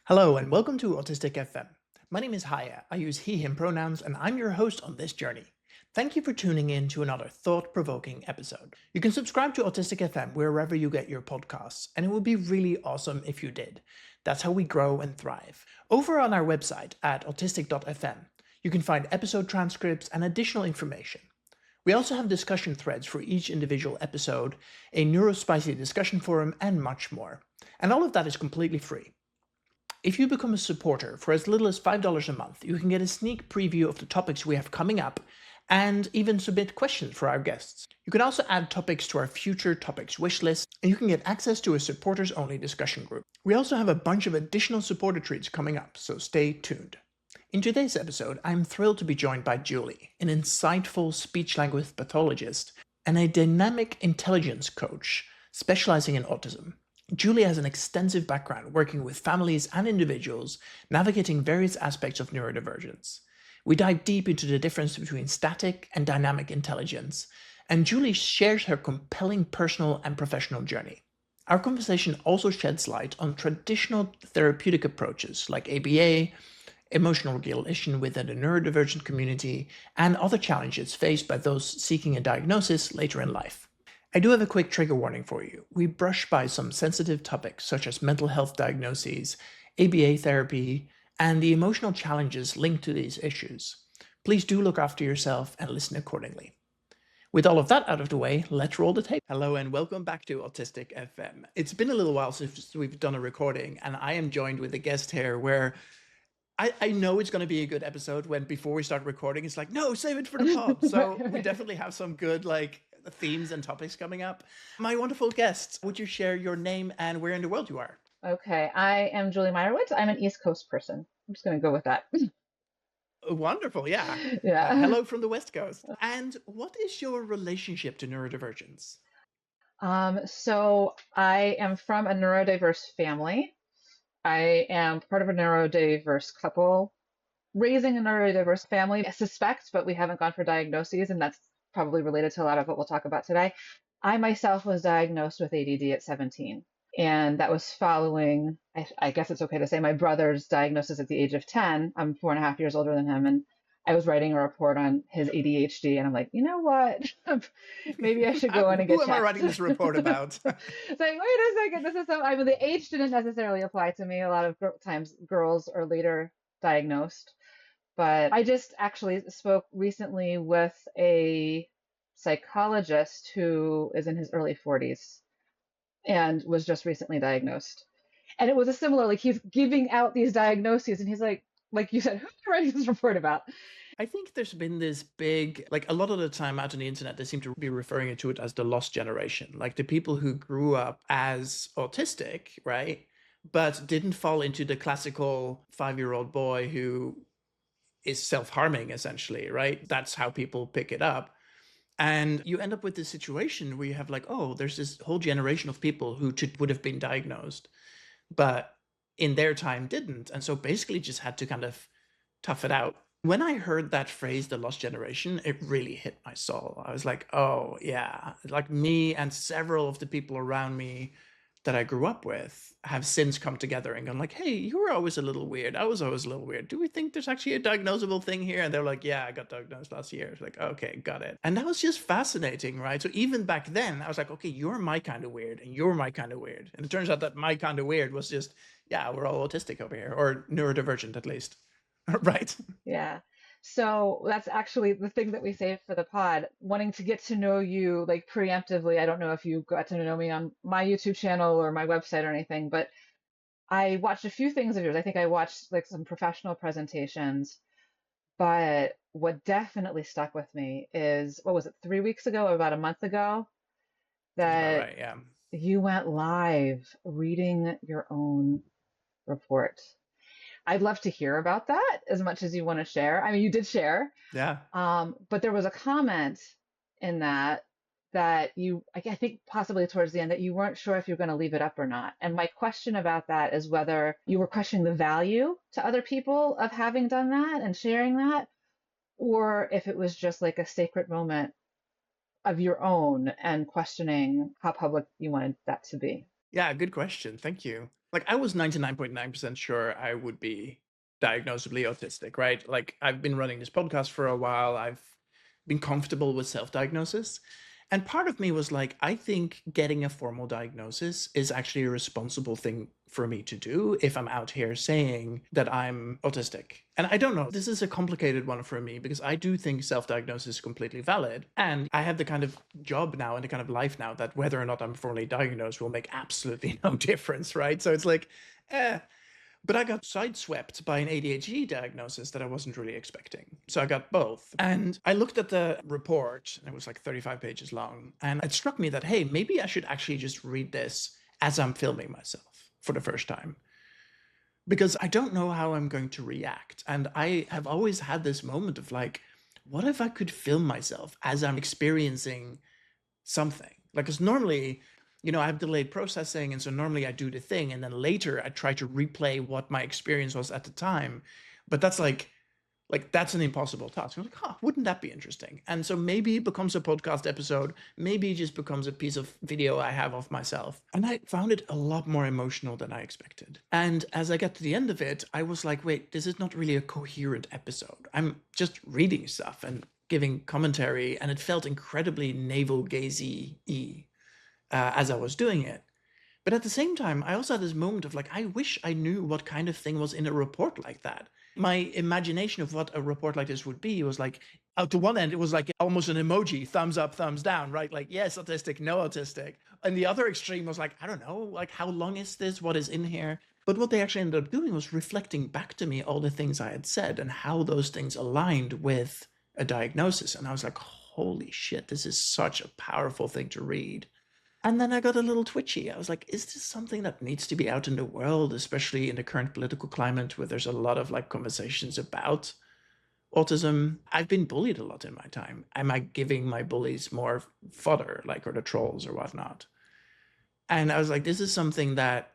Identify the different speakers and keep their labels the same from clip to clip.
Speaker 1: Hello and welcome to Autistic FM. My name is Haje. I use he, him pronouns, and I'm your host on this journey. Thank you for tuning in to another thought-provoking episode. You can subscribe to Autistic FM wherever you get your podcasts, and it would be really awesome if you did. That's how we grow and thrive. Over on our website at autistic.fm, you can find episode transcripts and additional information. We also have discussion threads for each individual episode, a neurospicy discussion forum, and much more. And all of that is completely free. If you become a supporter for as little as $5 a month, you can get a sneak preview of the topics we have coming up and even submit questions for our guests. You can also add topics to our future topics wish list, and you can get access to a supporters-only discussion group. We also have a bunch of additional supporter treats coming up, so stay tuned. In today's episode, I'm thrilled to be joined by Julie, an insightful speech-language pathologist and a dynamic intelligence coach specializing in autism. Julie has an extensive background working with families and individuals navigating various aspects of neurodivergence. We dive deep into the difference between static and dynamic intelligence, and Julie shares her compelling personal and professional journey. Our conversation also sheds light on traditional therapeutic approaches like ABA, emotional regulation within the neurodivergent community, and other challenges faced by those seeking a diagnosis later in life. I do have a quick trigger warning for you. We brush by some sensitive topics such as mental health diagnoses, ABA therapy, and the emotional challenges linked to these issues. Please do look after yourself and listen accordingly. With all of that out of the way, let's roll the tape. Hello and welcome back to Autistic FM. It's been a little while since we've done a recording, and I am joined with a guest here where I know it's going to be a good episode when before we start recording, it's like, no, save it for the pod. So we definitely have some good themes and topics coming up. My wonderful guests, would you share your name and where in the world you are?
Speaker 2: Okay, I am Julie Meyerowitz. I'm an East Coast person. I'm just going to go with that.
Speaker 1: Wonderful, yeah.
Speaker 2: Yeah.
Speaker 1: Hello from the West Coast. And what is your relationship to neurodivergence?
Speaker 2: So I am from a neurodiverse family. I am part of a neurodiverse couple raising a neurodiverse family, I suspect, but we haven't gone for diagnoses, and that's probably related to a lot of what we'll talk about today. I myself was diagnosed with ADD at 17. And that was following, I guess it's okay to say, my brother's diagnosis at the age of 10. I'm 4.5 years older than him. And I was writing a report on his ADHD. And I'm like, you know what? Maybe I should go in and get
Speaker 1: Who am I
Speaker 2: checked.
Speaker 1: writing this report about?
Speaker 2: It's like, wait a second. This is so, I mean, the age didn't necessarily apply to me. A lot of times girls are later diagnosed. But I just actually spoke recently with a psychologist who is in his early 40s and was just recently diagnosed. And it was a similar, like he's giving out these diagnoses and he's like you said, who's writing this report about?
Speaker 1: I think there's been this big, a lot of the time out on the internet, they seem to be referring to it as the lost generation, like the people who grew up as autistic, right? But didn't fall into the classical 5-year-old boy who is self-harming, essentially, right? That's how people pick it up. And you end up with this situation where you have there's this whole generation of people who would have been diagnosed, but in their time didn't. And so basically just had to kind of tough it out. When I heard that phrase, the lost generation, it really hit my soul. I was like, oh yeah, like me and several of the people around me that I grew up with have since come together and gone like, hey, you were always a little weird. I was always a little weird. Do we think there's actually a diagnosable thing here? And they're like, yeah, I got diagnosed last year. It's like, okay, got it. And that was just fascinating, right? So even back then, I was like, okay, you're my kind of weird and you're my kind of weird. And it turns out that my kind of weird was just, yeah, we're all autistic over here, or neurodivergent at least. Right.
Speaker 2: Yeah. So that's actually the thing that we saved for the pod, wanting to get to know you like preemptively. I don't know if you got to know me on my YouTube channel or my website or anything, but I watched a few things of yours. I think I watched like some professional presentations, but what definitely stuck with me is, what was it, 3 weeks ago or about a month ago,
Speaker 1: Sounds about
Speaker 2: that
Speaker 1: right. Yeah.
Speaker 2: you went live reading your own report. I'd love to hear about that as much as you want to share. I mean, you did share,
Speaker 1: Yeah.
Speaker 2: but there was a comment in that you, I think possibly towards the end, that you weren't sure if you're going to leave it up or not. And my question about that is whether you were questioning the value to other people of having done that and sharing that, or if it was just like a sacred moment of your own and questioning how public you wanted that to be.
Speaker 1: Yeah, good question. Thank you. like I was 99.9% sure I would be diagnosably autistic, right? Like I've been running this podcast for a while. I've been comfortable with self-diagnosis. And part of me was like, I think getting a formal diagnosis is actually a responsible thing for me to do if I'm out here saying that I'm autistic. And I don't know, this is a complicated one for me because I do think self-diagnosis is completely valid. And I have the kind of job now and the kind of life now that whether or not I'm formally diagnosed will make absolutely no difference, right? So it's like, eh. But I got sideswept by an ADHD diagnosis that I wasn't really expecting. So I got both. And I looked at the report, and it was like 35 pages long. And it struck me that, hey, maybe I should actually just read this as I'm filming myself for the first time. Because I don't know how I'm going to react. And I have always had this moment of like, what if I could film myself as I'm experiencing something? Like, because normally, I have delayed processing. And so normally I do the thing. And then later I try to replay what my experience was at the time. But that's like that's an impossible task. I'm like, wouldn't that be interesting? And so maybe it becomes a podcast episode. Maybe it just becomes a piece of video I have of myself. And I found it a lot more emotional than I expected. And as I got to the end of it, I was like, wait, this is not really a coherent episode. I'm just reading stuff and giving commentary. And it felt incredibly navel-gazing-y as I was doing it. But at the same time, I also had this moment of like, I wish I knew what kind of thing was in a report like that. My imagination of what a report like this would be was like, out to one end, it was like almost an emoji, thumbs up, thumbs down, right? Like, yes, autistic, no autistic. And the other extreme was like, I don't know, like, how long is this? What is in here? But what they actually ended up doing was reflecting back to me all the things I had said and how those things aligned with a diagnosis. And I was like, holy shit, this is such a powerful thing to read. And then I got a little twitchy. I was like, is this something that needs to be out in the world, especially in the current political climate where there's a lot of like conversations about autism? I've been bullied a lot in my time. Am I giving my bullies more fodder, like, or the trolls or whatnot? And I was like, this is something that,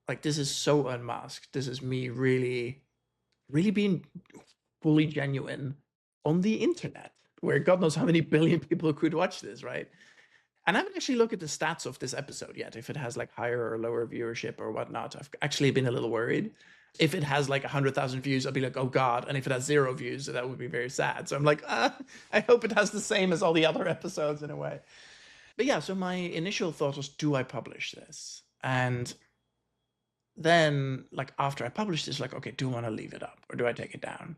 Speaker 1: like, this is so unmasked. This is me really, really being fully genuine on the internet, where God knows how many billion people could watch this, right? And I haven't actually looked at the stats of this episode yet, if it has like higher or lower viewership or whatnot. I've actually been a little worried. If it has like 100,000 views, I'll be like, oh God. And if it has 0 views, that would be very sad. So I'm like, I hope it has the same as all the other episodes in a way. But yeah, so my initial thought was, do I publish this? And then like after I published this, like, okay, do I want to leave it up or do I take it down?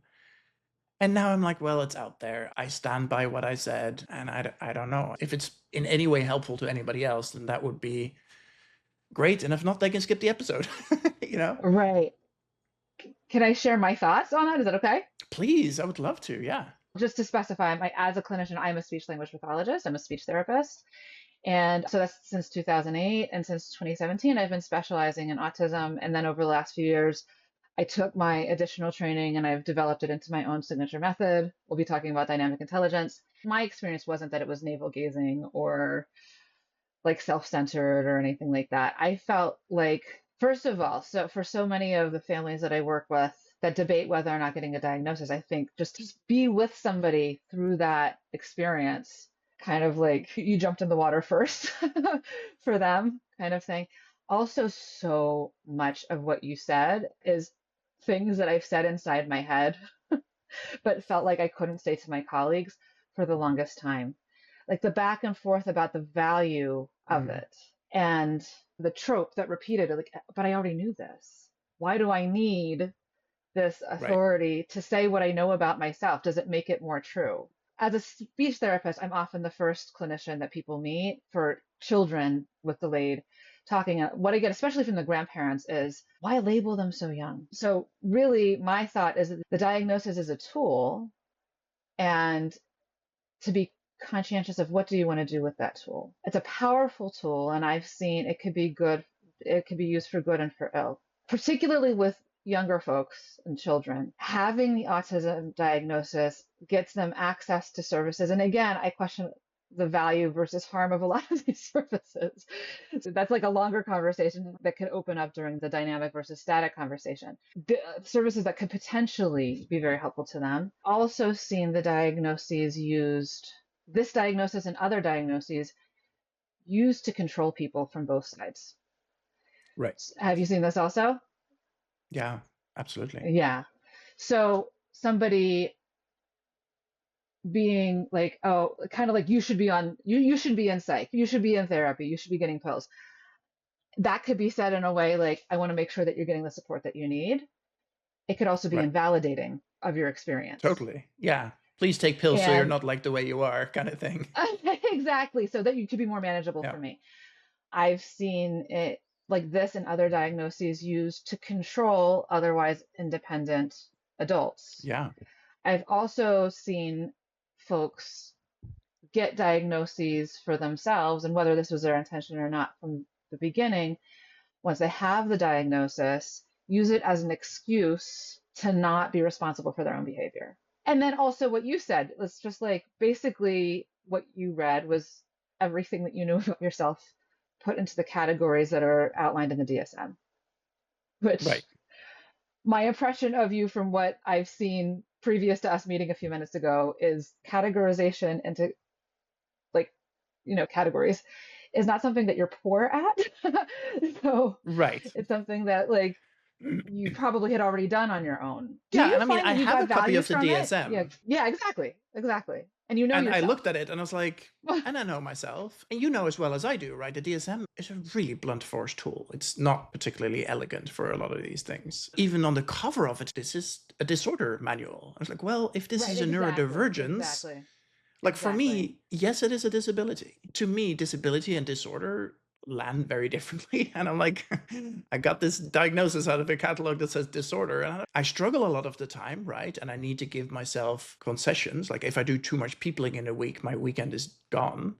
Speaker 1: And now I'm like, well, it's out there. I stand by what I said. And I don't know. If it's in any way helpful to anybody else, then that would be great. And if not, they can skip the episode,
Speaker 2: Right. Can I share my thoughts on that? Is that okay?
Speaker 1: Please, I would love to. Yeah.
Speaker 2: Just to specify, as a clinician, I'm a speech language pathologist. I'm a speech therapist. And so that's since 2008. And since 2017, I've been specializing in autism. And then over the last few years, I took my additional training and I've developed it into my own signature method. We'll be talking about dynamic intelligence. My experience wasn't that it was navel gazing or like self-centered or anything like that. I felt like, first of all, so for so many of the families that I work with that debate whether or not getting a diagnosis, I think just be with somebody through that experience, kind of like you jumped in the water first for them kind of thing. Also, so much of what you said is things that I've said inside my head, but felt like I couldn't say to my colleagues for the longest time. Like the back and forth about the value of it and the trope that repeated, like, but I already knew this. Why do I need this authority to say what I know about myself? Does it make it more true? As a speech therapist, I'm often the first clinician that people meet for children with delayed talking. What I get, especially from the grandparents, is why label them so young? So really, my thought is that the diagnosis is a tool, and to be conscientious of what do you want to do with that tool. It's a powerful tool, and I've seen it could be good. It could be used for good and for ill, particularly with younger folks and children. Having the autism diagnosis gets them access to services. And again, I question the value versus harm of a lot of these services. So that's like a longer conversation that could open up during the dynamic versus static conversation. The services that could potentially be very helpful to them. Also seen the diagnoses used, this diagnosis and other diagnoses used to control people from both sides.
Speaker 1: Right.
Speaker 2: Have you seen this also?
Speaker 1: Yeah, absolutely.
Speaker 2: Yeah. So somebody being like, oh, kind of like you should be in psych, you should be in therapy, you should be getting pills. That could be said in a way like, I want to make sure that you're getting the support that you need. It could also be
Speaker 1: Right.
Speaker 2: invalidating of your experience.
Speaker 1: Totally. Yeah. Please take pills so you're
Speaker 2: And
Speaker 1: not like the way you are, kind of thing.
Speaker 2: exactly, so that you could be more manageable
Speaker 1: Yeah.
Speaker 2: for me. I've seen it like this and other diagnoses used to control otherwise independent adults.
Speaker 1: Yeah.
Speaker 2: I've also seen folks get diagnoses for themselves, and whether this was their intention or not from the beginning, once they have the diagnosis, use it as an excuse to not be responsible for their own behavior. And then also what you said, it's just like basically what you read was everything that you knew about yourself put into the categories that are outlined in the DSM, which
Speaker 1: Right.
Speaker 2: my impression of you from what I've seen previous to us meeting a few minutes ago is categorization into like, categories is not something that you're poor at. So
Speaker 1: Right.
Speaker 2: it's something that like you probably had already done on your own. Do
Speaker 1: Yeah.
Speaker 2: you
Speaker 1: And I mean,
Speaker 2: find
Speaker 1: I
Speaker 2: that you
Speaker 1: have a
Speaker 2: got
Speaker 1: copy
Speaker 2: value
Speaker 1: of the
Speaker 2: from it? Yeah,
Speaker 1: DSM.
Speaker 2: yeah, exactly, exactly. And you know
Speaker 1: And I
Speaker 2: yourself.
Speaker 1: looked at it and I was like, and I know myself, and you know as well as I do, right? The DSM is a really blunt force tool. It's not particularly elegant for a lot of these things. Even on the cover of it, this is a disorder manual. I was like, well, if this
Speaker 2: Right,
Speaker 1: is a
Speaker 2: exactly,
Speaker 1: neurodivergence,
Speaker 2: exactly,
Speaker 1: like for
Speaker 2: exactly.
Speaker 1: me, yes, it is a disability. To me, disability and disorder land very differently. And I'm like, I got this diagnosis out of a catalog that says disorder. And I struggle a lot of the time, right? And I need to give myself concessions. Like if I do too much peopling in a week, my weekend is gone.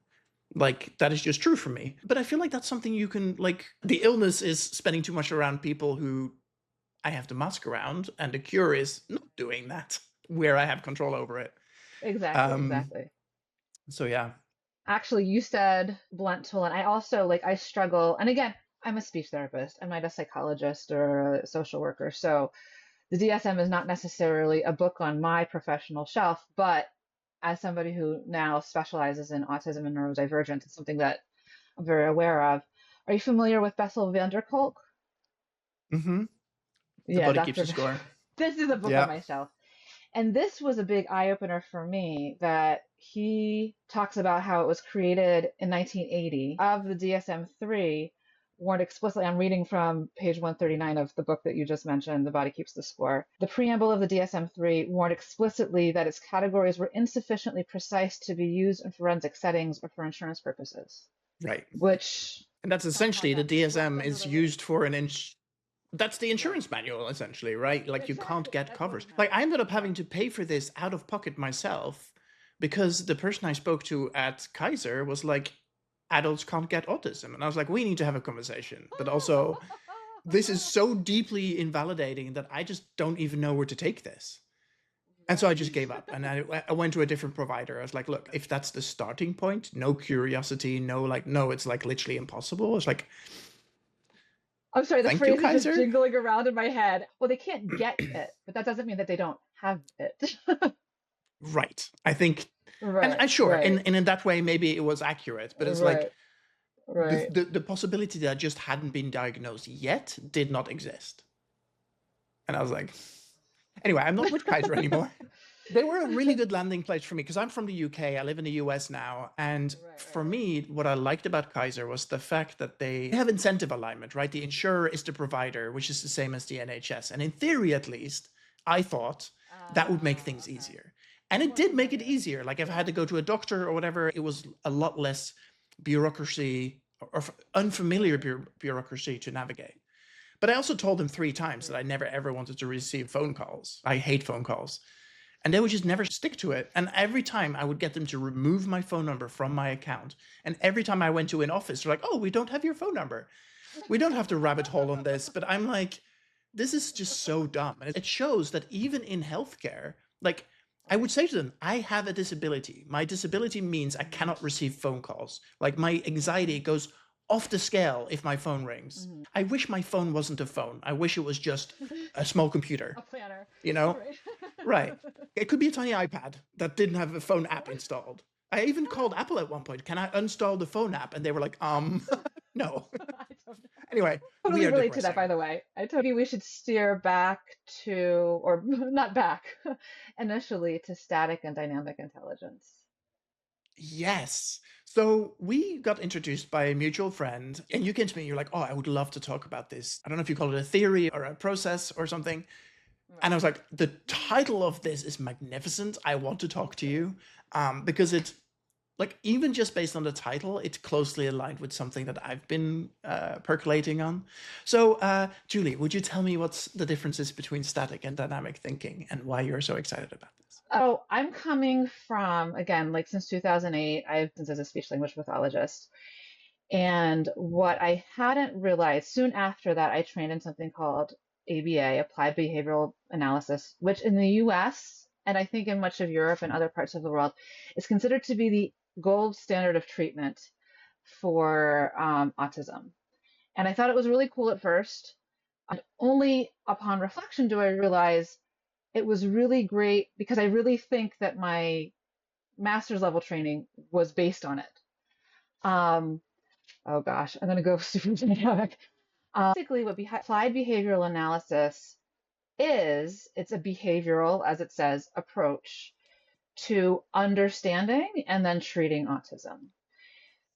Speaker 1: Like that is just true for me. But I feel like that's something you can, like, the illness is spending too much around people who I have to mask around. And the cure is not doing that where I have control over it.
Speaker 2: Exactly,
Speaker 1: Um,
Speaker 2: exactly.
Speaker 1: so yeah.
Speaker 2: Actually, you said blunt tool, and I also like I struggle. And again, I'm a speech therapist. I'm not a psychologist or a social worker. So the DSM is not necessarily a book on my professional shelf, but as somebody who now specializes in autism and neurodivergence, it's something that I'm very aware of. Are you familiar with Bessel van der Kolk?
Speaker 1: Mm-hmm. The
Speaker 2: Yeah,
Speaker 1: body keeps
Speaker 2: Dr.
Speaker 1: the score.
Speaker 2: This is a book on
Speaker 1: Yeah.
Speaker 2: my shelf. And this was a big eye opener for me that he talks about how it was created in 1980 of the DSM-3 warned explicitly. I'm reading from page 139 of the book that you just mentioned, The Body Keeps the Score. The preamble of the DSM-3 warned explicitly that its categories were insufficiently precise to be used in forensic settings or for insurance purposes,
Speaker 1: Right.
Speaker 2: which
Speaker 1: And that's
Speaker 2: somehow
Speaker 1: essentially the
Speaker 2: got swept
Speaker 1: DSM
Speaker 2: under
Speaker 1: is
Speaker 2: the hood.
Speaker 1: used for that's the
Speaker 2: Right.
Speaker 1: insurance manual, essentially, right? Like you can't
Speaker 2: Exactly.
Speaker 1: get
Speaker 2: That's what
Speaker 1: covers.
Speaker 2: it
Speaker 1: Like
Speaker 2: has.
Speaker 1: I ended up
Speaker 2: Yeah.
Speaker 1: having to pay for this out of pocket myself because the person I spoke to at Kaiser was like, adults can't get autism. And I was like, we need to have a conversation. But also, this is so deeply invalidating that I just don't even know where to take this. And so I just gave up and I went to a different provider. I was like, look, if that's the starting point, no curiosity, no, it's like literally impossible. It's like,
Speaker 2: I'm sorry, the
Speaker 1: thank you,
Speaker 2: phrase is just
Speaker 1: Kaiser.
Speaker 2: jingling around in my head. Well, they can't get it, but that doesn't mean that they don't have it.
Speaker 1: Right. I think, and
Speaker 2: Right,
Speaker 1: I sure,
Speaker 2: right,
Speaker 1: and in that way, maybe it was accurate, but it's like
Speaker 2: right, right.
Speaker 1: the possibility that I just hadn't been diagnosed yet did not exist. And I was like, anyway, I'm not with Kaiser anymore. They were a really good landing place for me because I'm from the UK. I live in the US now. And
Speaker 2: Right,
Speaker 1: for
Speaker 2: right, right.
Speaker 1: me, what I liked about Kaiser was the fact that they have incentive alignment, right? The insurer is the provider, which is the same as the NHS. And in theory, at least, I thought that would make things
Speaker 2: Okay.
Speaker 1: easier. And
Speaker 2: It's
Speaker 1: it
Speaker 2: more
Speaker 1: did make it
Speaker 2: competitive.
Speaker 1: easier. Like if I had
Speaker 2: Yeah.
Speaker 1: to go to a doctor or whatever, it was a lot less bureaucracy or unfamiliar bureaucracy to navigate. But I also told them 3 times that I never ever wanted to receive phone calls. I hate phone calls. And they would just never stick to it. And every time I would get them to remove my phone number from my account. And every time I went to an office, they're like, oh, we don't have your phone number. We don't have to rabbit hole on this. But I'm like, this is just so dumb. And it shows that even in healthcare, like I would say to them, I have a disability. My disability means I cannot receive phone calls. Like my anxiety goes off the scale if my phone rings.
Speaker 2: Mhm.
Speaker 1: I wish my phone wasn't a phone. I wish it was just a small computer,
Speaker 2: A planner.
Speaker 1: you know?
Speaker 2: Right.
Speaker 1: Right. It could be a tiny iPad that didn't have a phone app installed. I even called Apple at one point. Can I uninstall the phone app? And they were like, no.
Speaker 2: I don't know.
Speaker 1: Anyway, we
Speaker 2: Totally
Speaker 1: are
Speaker 2: relate to that, by
Speaker 1: digressing.
Speaker 2: the way. I told you we should steer back to, or not back, initially to static and dynamic intelligence.
Speaker 1: Yes. So we got introduced by a mutual friend, and you came to me, you're like, oh, I would love to talk about this. I don't know if you call it a theory or a process or something. And I
Speaker 2: Right.
Speaker 1: was like, the title of this is magnificent. I want to talk to you because it's like, even just based on the title, it's closely aligned with something that I've been percolating on. So, Julie, would you tell me what's the differences between static and dynamic thinking and why you're so excited about this?
Speaker 2: Oh, I'm coming from, again, like since 2008, since as a speech language pathologist. And what I hadn't realized, soon after that, I trained in something called ABA, Applied Behavioral Analysis, which in the US, and I think in much of Europe and other parts of the world, is considered to be the gold standard of treatment for autism. And I thought it was really cool at first. And only upon reflection do I realize it was really great because I really think that my master's level training was based on it. Um, oh gosh, I'm going to go super dynamic. Basically, what applied behavioral analysis is, it's a behavioral, as it says, approach to understanding and then treating autism.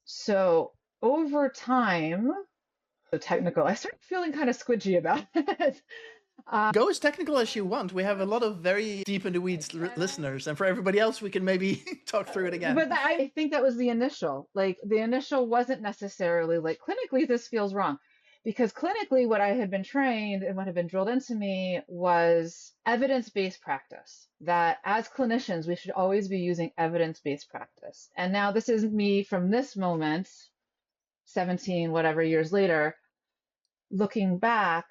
Speaker 2: So over time, so technical, I started feeling kind of squidgy about it.
Speaker 1: Go as technical as you want. We have a lot of very deep in the weeds
Speaker 2: Can I?
Speaker 1: listeners, and for everybody else, we can maybe talk through it again.
Speaker 2: But I think that was the initial. Like the initial wasn't necessarily like clinically this feels wrong. Because clinically, what I had been trained and what had been drilled into me was evidence-based practice. That as clinicians, we should always be using evidence-based practice. And now this is me from this moment, 17, whatever years later, looking back,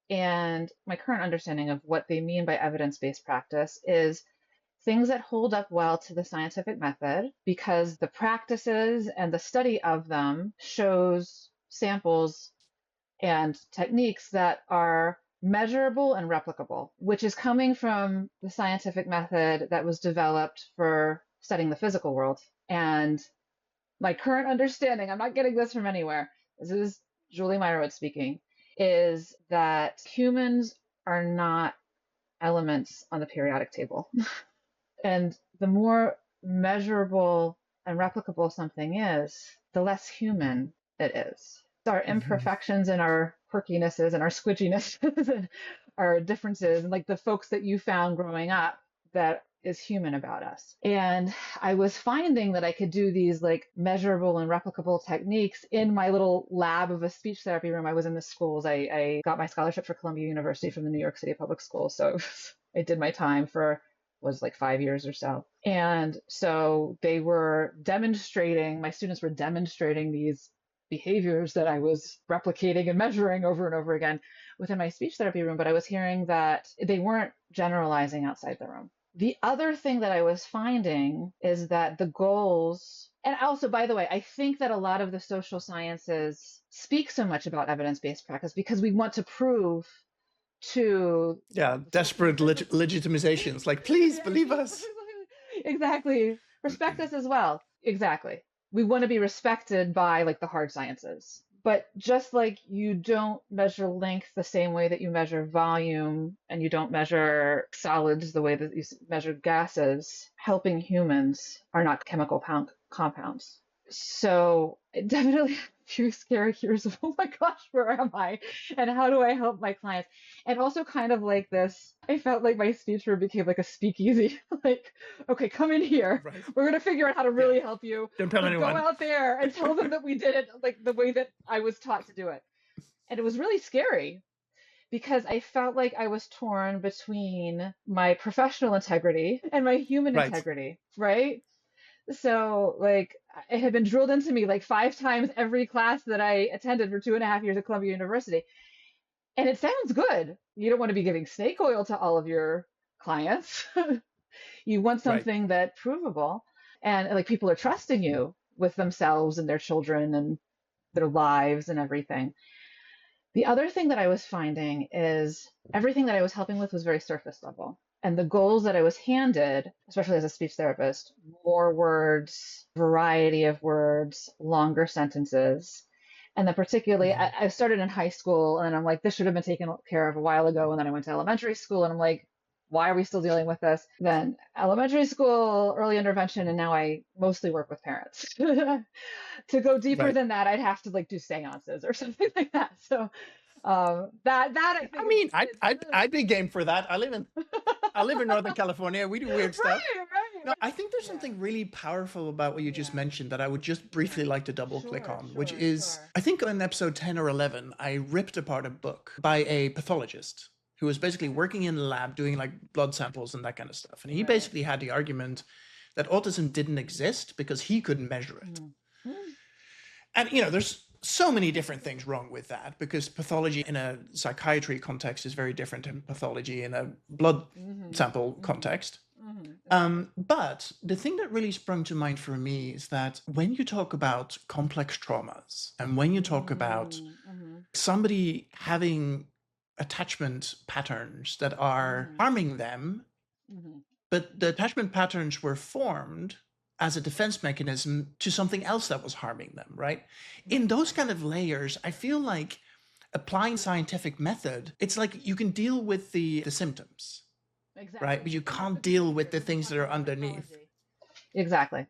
Speaker 2: and my current understanding of what they mean by evidence-based practice is things that hold up well to the scientific method because the practices and the study of them shows samples and techniques that are measurable and replicable, which is coming from the scientific method that was developed for studying the physical world. And my current understanding, I'm not getting this from anywhere, this is Julie Meyerowitz speaking, is that humans are not elements on the periodic table. And the more measurable and replicable something is, the less human it is. Our
Speaker 1: Mhm.
Speaker 2: imperfections and our quirkinesses and our squidginesses and our differences, and like the folks that you found growing up that is human about us. And I was finding that I could do these like measurable and replicable techniques in my little lab of a speech therapy room. I was in the schools. I got my scholarship for Columbia University from the New York City Public Schools. So I did my time for was like 5 years or so. And so they were demonstrating, my students were demonstrating these behaviors that I was replicating and measuring over and over again within my speech therapy room, but I was hearing that they weren't generalizing outside the room. The other thing that I was finding is that the goals, and also, by the way, I think that a lot of the social sciences speak so much about evidence-based practice because we want to prove to
Speaker 1: Yeah,
Speaker 2: the social
Speaker 1: desperate
Speaker 2: service.
Speaker 1: legitimizations. Like, please believe us.
Speaker 2: Exactly. Respect us as well. Exactly. We want to be respected by like the hard sciences. But just like you don't measure length the same way that you measure volume, and you don't measure solids the way that you measure gases, helping humans are not chemical compounds. So it definitely a few scary years of, oh my gosh, where am I? And how do I help my clients? And also kind of like this, I felt like my speech room became like a speakeasy. Like, okay, come in here.
Speaker 1: Right.
Speaker 2: We're gonna figure out how to
Speaker 1: Yeah.
Speaker 2: really help you.
Speaker 1: Don't tell
Speaker 2: But go
Speaker 1: anyone.
Speaker 2: out there and tell them that we did it like the way that I was taught to do it. And it was really scary because I felt like I was torn between my professional integrity and my human
Speaker 1: Right.
Speaker 2: integrity, right? So like it had been drilled into me like 5 times every class that I attended for 2.5 years at Columbia University. And it sounds good. You don't want to be giving snake oil to all of your clients. You want
Speaker 1: Right.
Speaker 2: something that's provable, and like people are trusting you with themselves and their children and their lives and everything. The other thing that I was finding is everything that I was helping with was very surface level. And the goals that I was handed, especially as a speech therapist, more words, variety of words, longer sentences. And then particularly,
Speaker 1: Mhm.
Speaker 2: I started in high school and I'm like, this should have been taken care of a while ago. And then I went to elementary school and I'm like, why are we still dealing with this? Then elementary school, early intervention, and now I mostly work with parents. To go deeper
Speaker 1: Right.
Speaker 2: than that, I'd have to like do seances or something like that. So that I
Speaker 1: I
Speaker 2: think
Speaker 1: mean,
Speaker 2: is
Speaker 1: I'd be game for that. I live in Northern California. We do weird stuff.
Speaker 2: right,
Speaker 1: No, I think there's
Speaker 2: yeah,
Speaker 1: something really powerful about what you just
Speaker 2: yeah,
Speaker 1: mentioned that I would just
Speaker 2: yeah.
Speaker 1: briefly like to double click
Speaker 2: Sure,
Speaker 1: on, which
Speaker 2: sure,
Speaker 1: is
Speaker 2: sure.
Speaker 1: I think in episode 10 or 11, I ripped apart a book by a pathologist who was basically
Speaker 2: Okay.
Speaker 1: working in a lab doing like blood samples and that kind of stuff. And he
Speaker 2: Right.
Speaker 1: basically had the argument that autism didn't exist because he couldn't measure it.
Speaker 2: Mm. Mm.
Speaker 1: And, there's so many different things wrong with that because pathology in a psychiatry context is very different than pathology in a blood
Speaker 2: Mhm.
Speaker 1: sample
Speaker 2: Mhm.
Speaker 1: context.
Speaker 2: Mhm. Exactly.
Speaker 1: But the thing that really sprung to mind for me is that when you talk about complex traumas and when you talk about
Speaker 2: Mm. Mhm.
Speaker 1: somebody having attachment patterns that are
Speaker 2: Mhm.
Speaker 1: harming them,
Speaker 2: Mhm.
Speaker 1: but the attachment patterns were formed as a defense mechanism to something else that was harming them, right? In those
Speaker 2: Right.
Speaker 1: kind of layers, I feel like applying scientific method, it's like you can deal with the symptoms, right?
Speaker 2: Exactly.
Speaker 1: But you
Speaker 2: You have
Speaker 1: can't
Speaker 2: the
Speaker 1: deal with
Speaker 2: behavior.
Speaker 1: the
Speaker 2: You can
Speaker 1: things
Speaker 2: talk
Speaker 1: that are
Speaker 2: about the
Speaker 1: underneath.
Speaker 2: psychology. Exactly.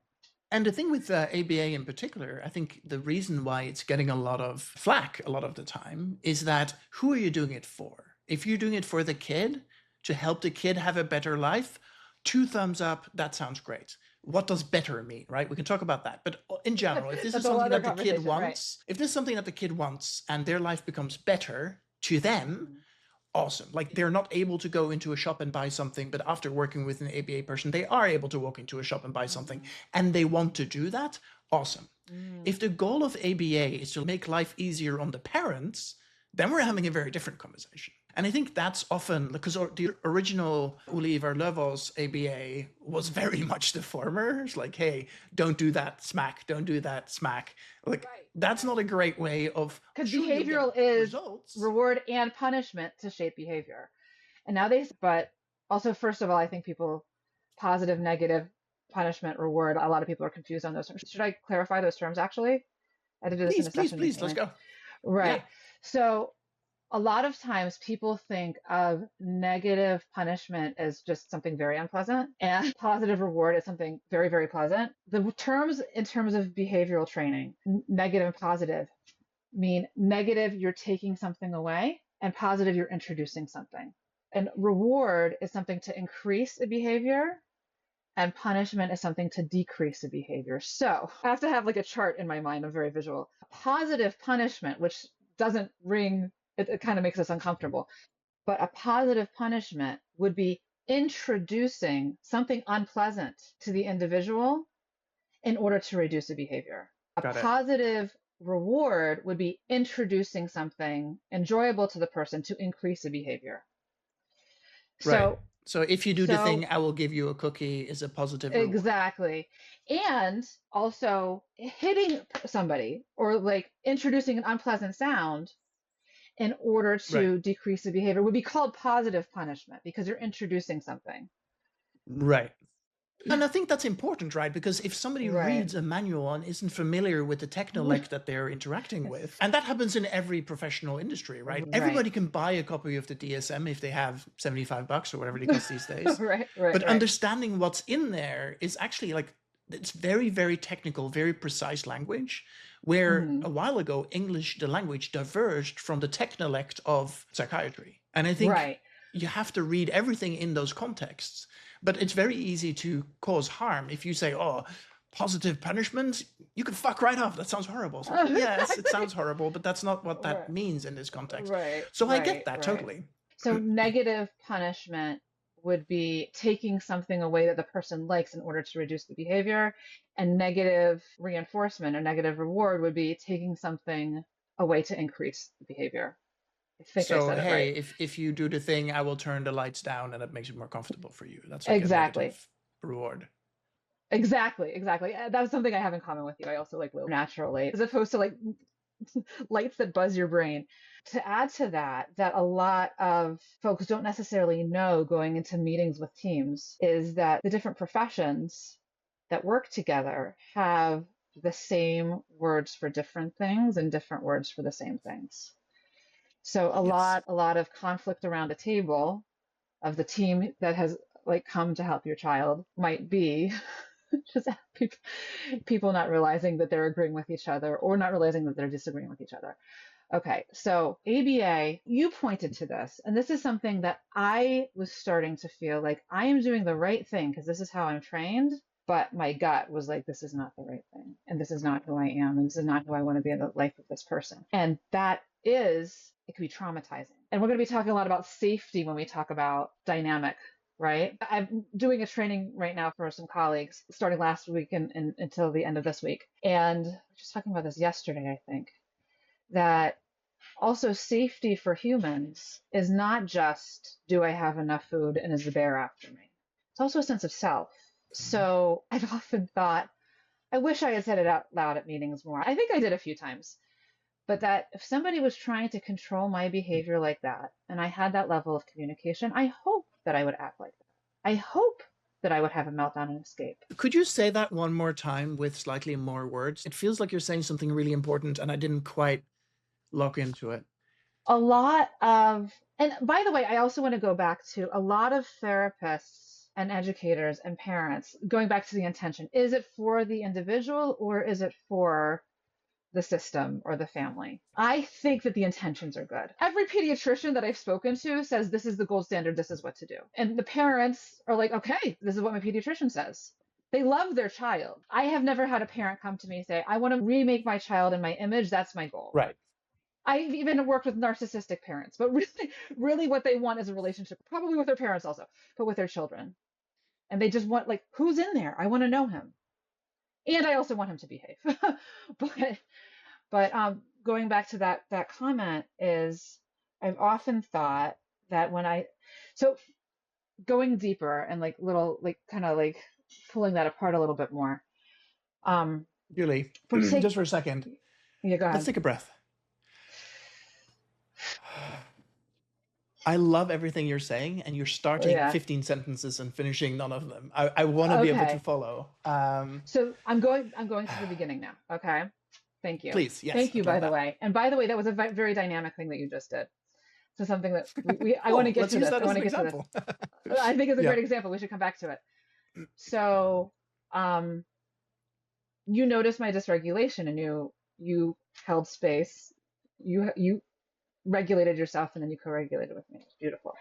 Speaker 1: And the thing with ABA in particular, I think the reason why it's getting a lot of flack a lot of the time is that who are you doing it for? If you're doing it for the kid to help the kid have a better life, two thumbs up, that sounds great. What does better mean, right? We can talk about that. But in general, if this is
Speaker 2: That's a whole
Speaker 1: something
Speaker 2: other
Speaker 1: that the kid
Speaker 2: conversation, right?
Speaker 1: wants, if this is something that the kid wants and their life becomes better to them,
Speaker 2: Mhm.
Speaker 1: awesome. Like they're not able to go into a shop and buy something, but after working with an ABA person, they are able to walk into a shop and buy something
Speaker 2: Mhm.
Speaker 1: and they want to do that. Awesome.
Speaker 2: Mm.
Speaker 1: If the goal of ABA is to make life easier on the parents, then we're having a very different conversation. And I think that's often because the original Oliver Löwel's ABA was very much the former. It's like, hey, don't do that, smack, don't do that, smack. Like,
Speaker 2: Right.
Speaker 1: that's
Speaker 2: Right.
Speaker 1: not a great way of,
Speaker 2: Because
Speaker 1: sure, you'll get
Speaker 2: behavioral is
Speaker 1: results.
Speaker 2: reward and punishment to shape behavior. And nowadays, but also, first of all, I think people, positive, negative, punishment, reward, a lot of people are confused on those terms. Should I clarify those terms actually? I did this in
Speaker 1: Please,
Speaker 2: a
Speaker 1: please,
Speaker 2: session you
Speaker 1: please,
Speaker 2: came
Speaker 1: let's
Speaker 2: in.
Speaker 1: go. Yeah.
Speaker 2: Right. So a lot of times people think of negative punishment as just something very unpleasant and positive reward as something very, very pleasant. The terms in terms of behavioral training, negative and positive, mean negative, you're taking something away, and positive, you're introducing something. And reward is something to increase a behavior, and punishment is something to decrease a behavior. So I have to have like a chart in my mind. I'm very visual. Positive punishment, which doesn't ring, it kind of makes us uncomfortable, but a positive punishment would be introducing something unpleasant to the individual in order to reduce a behavior. A
Speaker 1: Got it.
Speaker 2: positive reward would be introducing something enjoyable to the person to increase a behavior.
Speaker 1: Right.
Speaker 2: So,
Speaker 1: So if you do the
Speaker 2: so
Speaker 1: thing, I will give you a cookie is a positive reward.
Speaker 2: exactly. And also hitting somebody or like introducing an unpleasant sound in order
Speaker 1: Right.
Speaker 2: to decrease the behavior would be called positive punishment because you're introducing something.
Speaker 1: Right. And I think that's important, right? Because if somebody
Speaker 2: Right.
Speaker 1: reads a manual and isn't familiar with the technolect that they're interacting with, and that happens in every professional industry, right?
Speaker 2: Right.
Speaker 1: Everybody can buy a copy of the DSM if they have 75 bucks or whatever it costs these days.
Speaker 2: Right, right,
Speaker 1: But
Speaker 2: right.
Speaker 1: understanding what's in there is actually like it's very, very technical, very precise language. Where
Speaker 2: Hmm.
Speaker 1: a while ago, English, the language, diverged from the technolect of psychiatry. And I think
Speaker 2: Right.
Speaker 1: you have to read everything in those contexts. But it's very easy to cause harm if you say, oh, positive punishment, you can fuck right off. That sounds horrible. It's like, yes, it
Speaker 2: Exactly.
Speaker 1: sounds horrible, but that's not what that
Speaker 2: Right.
Speaker 1: means in this context.
Speaker 2: Right,
Speaker 1: So I get
Speaker 2: right,
Speaker 1: that
Speaker 2: right.
Speaker 1: totally.
Speaker 2: So negative punishment would be taking something away that the person likes in order to reduce the behavior, and negative reinforcement or negative reward would be taking something away to increase the behavior. I think I
Speaker 1: So
Speaker 2: said it right.
Speaker 1: hey, if you do the thing, I will turn the lights down and it makes it more comfortable for you. That's like a
Speaker 2: Exactly.
Speaker 1: negative reward.
Speaker 2: Exactly, exactly. That was something I have in common with you. I also like low natural light as opposed to like lights that buzz your brain. To add to that, that a lot of folks don't necessarily know going into meetings with teams is that the different professions that work together have the same words for different things and different words for the same things. So a
Speaker 1: Yes.
Speaker 2: lot of conflict around a table of the team that has like come to help your child might be just people not realizing that they're agreeing with each other or not realizing that they're disagreeing with each other. Okay, so ABA, you pointed to this, and this is something that I was starting to feel like I am doing the right thing because this is how I'm trained, but my gut was like, this is not the right thing, and this is not who I am, and this is not who I want to be in the life of this person. And that is, it can be traumatizing. And we're going to be talking a lot about safety when we talk about dynamic, right? I'm doing a training right now for some colleagues starting last week and until the end of this week. And we were just talking about this yesterday, I think, that also safety for humans is not just, do I have enough food and is the bear after me? It's also a sense of self. So I've often thought, I wish I had said it out loud at meetings more. I think I did a few times. But that if somebody was trying to control my behavior like that, and I had that level of communication, I hope that I would act like that. I hope that I would have a meltdown and escape.
Speaker 1: Could you say that one more time with slightly more words? It feels like you're saying something really important, and I didn't quite lock into it.
Speaker 2: A lot of, and by the way, I also want to go back to a lot of therapists and educators and parents, going back to the intention. Is it for the individual or is it for the system or the family? I think that the intentions are good. Every pediatrician that I've spoken to says this is the gold standard, this is what to do. And the parents are like, okay, this is what my pediatrician says. They love their child. I have never had a parent come to me and say, I want to remake my child in my image. That's my goal.
Speaker 1: Right.
Speaker 2: I've even worked with narcissistic parents, but really what they want is a relationship, probably with their parents also, but with their children. And they just want, like, who's in there? I want to know him. And I also want him to behave. But going back to that comment is, I've often thought that so going deeper and like little, like kind of like pulling that apart a little bit more.
Speaker 1: Julie, just for a second.
Speaker 2: Yeah, go ahead.
Speaker 1: Let's take a breath. I love everything you're saying, and you're starting 15 sentences and finishing none of them. I want to be able to follow.
Speaker 2: So I'm going to the beginning now. Okay. Thank you.
Speaker 1: Please, yes.
Speaker 2: Thank you, by the way. And by the way, that was a very dynamic thing that you just did. So something that I want to get to this. I want to get to this. I think it's a great example. We should come back to it. So, you noticed my dysregulation, and you held space. You regulated yourself, and then you co-regulated with me. It's beautiful.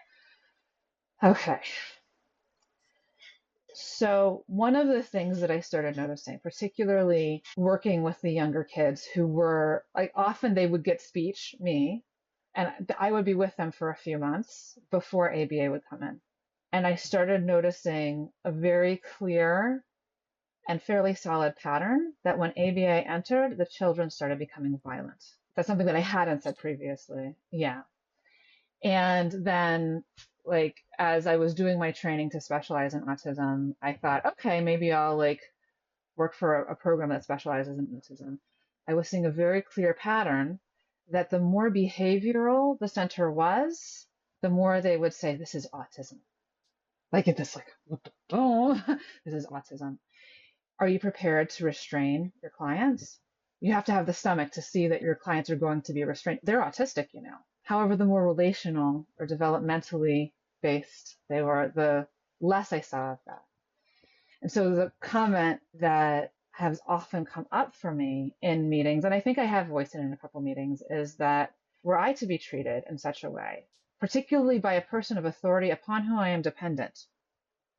Speaker 2: Okay. So one of the things that I started noticing, particularly working with the younger kids who were like, often they would get speech, me, and I would be with them for a few months before ABA would come in. And I started noticing a very clear and fairly solid pattern that when ABA entered, the children started becoming violent. That's something that I hadn't said previously. Yeah. And then, like, as I was doing my training to specialize in autism, I thought, okay, maybe I'll like work for a program that specializes in autism. I was seeing a very clear pattern that the more behavioral the center was, the more they would say, this is autism. Like it's this, like, oh, this is autism. Are you prepared to restrain your clients? You have to have the stomach to see that your clients are going to be restrained. They're autistic, you know. However, the more relational or developmentally based they were, the less I saw of that. And so the comment that has often come up for me in meetings, and I think I have voiced it in a couple meetings, is that were I to be treated in such a way, particularly by a person of authority upon whom I am dependent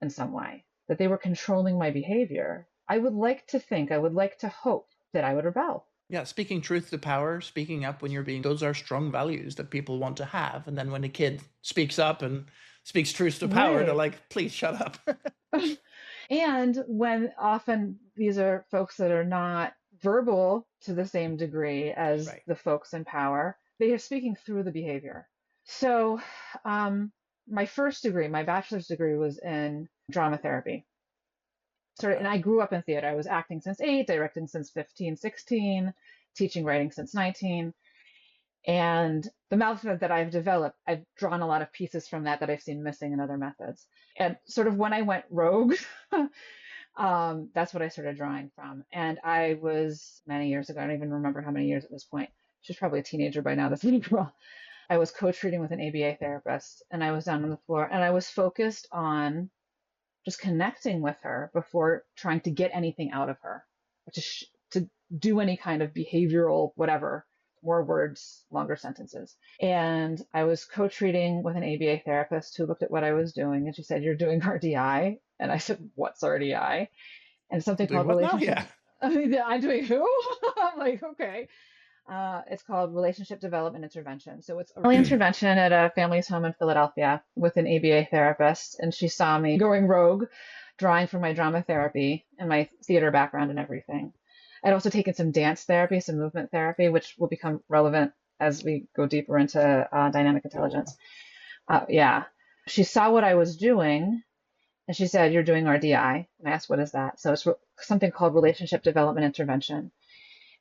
Speaker 2: in some way, that they were controlling my behavior, I would like to hope that I would rebel.
Speaker 1: Yeah, speaking truth to power, speaking up when you're being, those are strong values that people want to have. And then when a kid speaks up and speaks truth to power, they're like, please shut up.
Speaker 2: And when often these are folks that are not verbal to the same degree as the folks in power, they are speaking through the behavior. So my first degree, my bachelor's degree, was in drama therapy. And I grew up in theater. I was acting since 8, directing since 15, 16, teaching writing since 19. And the method that I've developed, I've drawn a lot of pieces from that I've seen missing in other methods. And sort of when I went rogue, That's what I started drawing from. And I was many years ago, I don't even remember how many years at this point. She's probably a teenager by now, this little girl. I was co-treating with an ABA therapist, and I was down on the floor, and I was focused on just connecting with her before trying to get anything out of her, to do any kind of behavioral whatever, more words, longer sentences. And I was co-treating with an ABA therapist who looked at what I was doing, and she said, "You're doing RDI." And I said, "What's RDI?" And something
Speaker 1: Doing
Speaker 2: called
Speaker 1: what now?
Speaker 2: relationship.
Speaker 1: Yeah.
Speaker 2: I mean, I'm doing who? I'm like, okay. It's called Relationship Development Intervention. So it's a early intervention at a family's home in Philadelphia with an ABA therapist. And she saw me going rogue, drawing from my drama therapy and my theater background and everything. I'd also taken some dance therapy, some movement therapy, which will become relevant as we go deeper into dynamic intelligence. Yeah. She saw what I was doing and she said, "You're doing RDI." And I asked, "What is that?" So it's something called Relationship Development Intervention.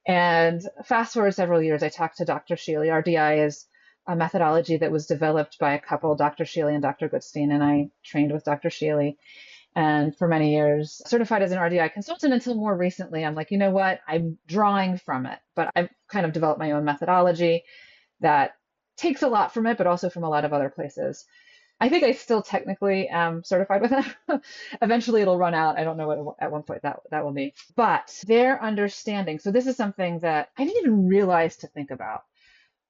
Speaker 2: And fast forward several years, I talked to Dr. Shealy. RDI is a methodology that was developed by a couple, Dr. Shealy and Dr. Goodstein, and I trained with Dr. Shealy. And for many years, certified as an RDI consultant until more recently, I'm like, you know what? I'm drawing from it, but I've kind of developed my own methodology that takes a lot from it, but also from a lot of other places. I think I still technically am certified with it. Eventually it'll run out. I don't know what at one point that will be. But their understanding, so this is something that I didn't even realize to think about.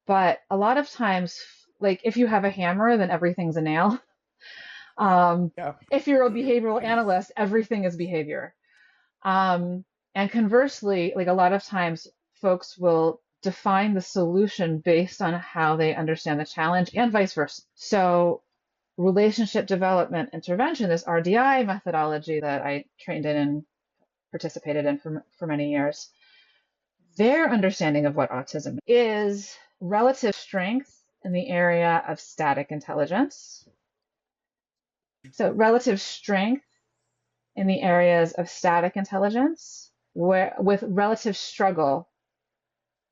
Speaker 2: But a lot of times, like if you have a hammer, then everything's a nail.
Speaker 1: Yeah.
Speaker 2: If you're a behavioral analyst, everything is behavior. And conversely, like a lot of times folks will define the solution based on how they understand the challenge and vice versa. So relationship development intervention, this RDI methodology that I trained in and participated in for many years, their understanding of what autism is relative strength in the area of static intelligence. So relative strength in the areas of static intelligence, with relative struggle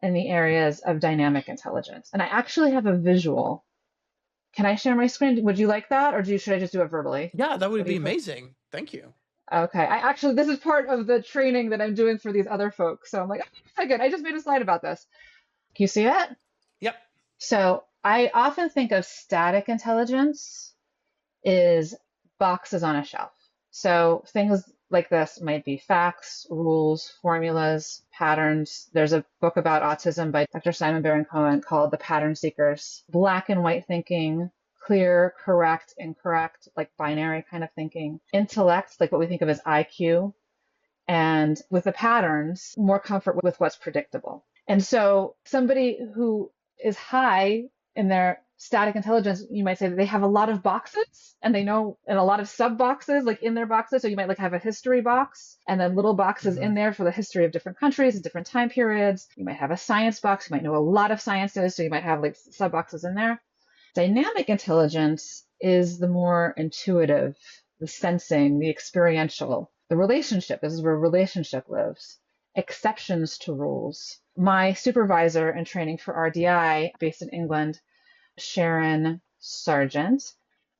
Speaker 2: in the areas of dynamic intelligence. And I actually have a visual. Can I share my screen? Would you like that, or should I just do it verbally?
Speaker 1: Yeah, that would
Speaker 2: What do
Speaker 1: be
Speaker 2: you prefer?
Speaker 1: amazing. Thank you.
Speaker 2: Okay. This is part of the training that I'm doing for these other folks. So I'm like, oh, good. I just made a slide about this. Can you see it?
Speaker 1: Yep.
Speaker 2: So I often think of static intelligence is boxes on a shelf. So things like this might be facts, rules, formulas, patterns. There's a book about autism by Dr. Simon Baron-Cohen called The Pattern Seekers. Black and white thinking, clear, correct, incorrect, like binary kind of thinking. Intellect, like what we think of as IQ. And with the patterns, more comfort with what's predictable. And so somebody who is high in their static intelligence, you might say that they have a lot of boxes and they know, and a lot of sub boxes like in their boxes. So you might like have a history box and then little boxes in there for the history of different countries and different time periods. You might have a science box. You might know a lot of sciences. So you might have like sub boxes in there. Dynamic intelligence is the more intuitive, the sensing, the experiential, the relationship. This is where relationship lives. Exceptions to rules. My supervisor in training for RDI, based in England, Sharon Sargent.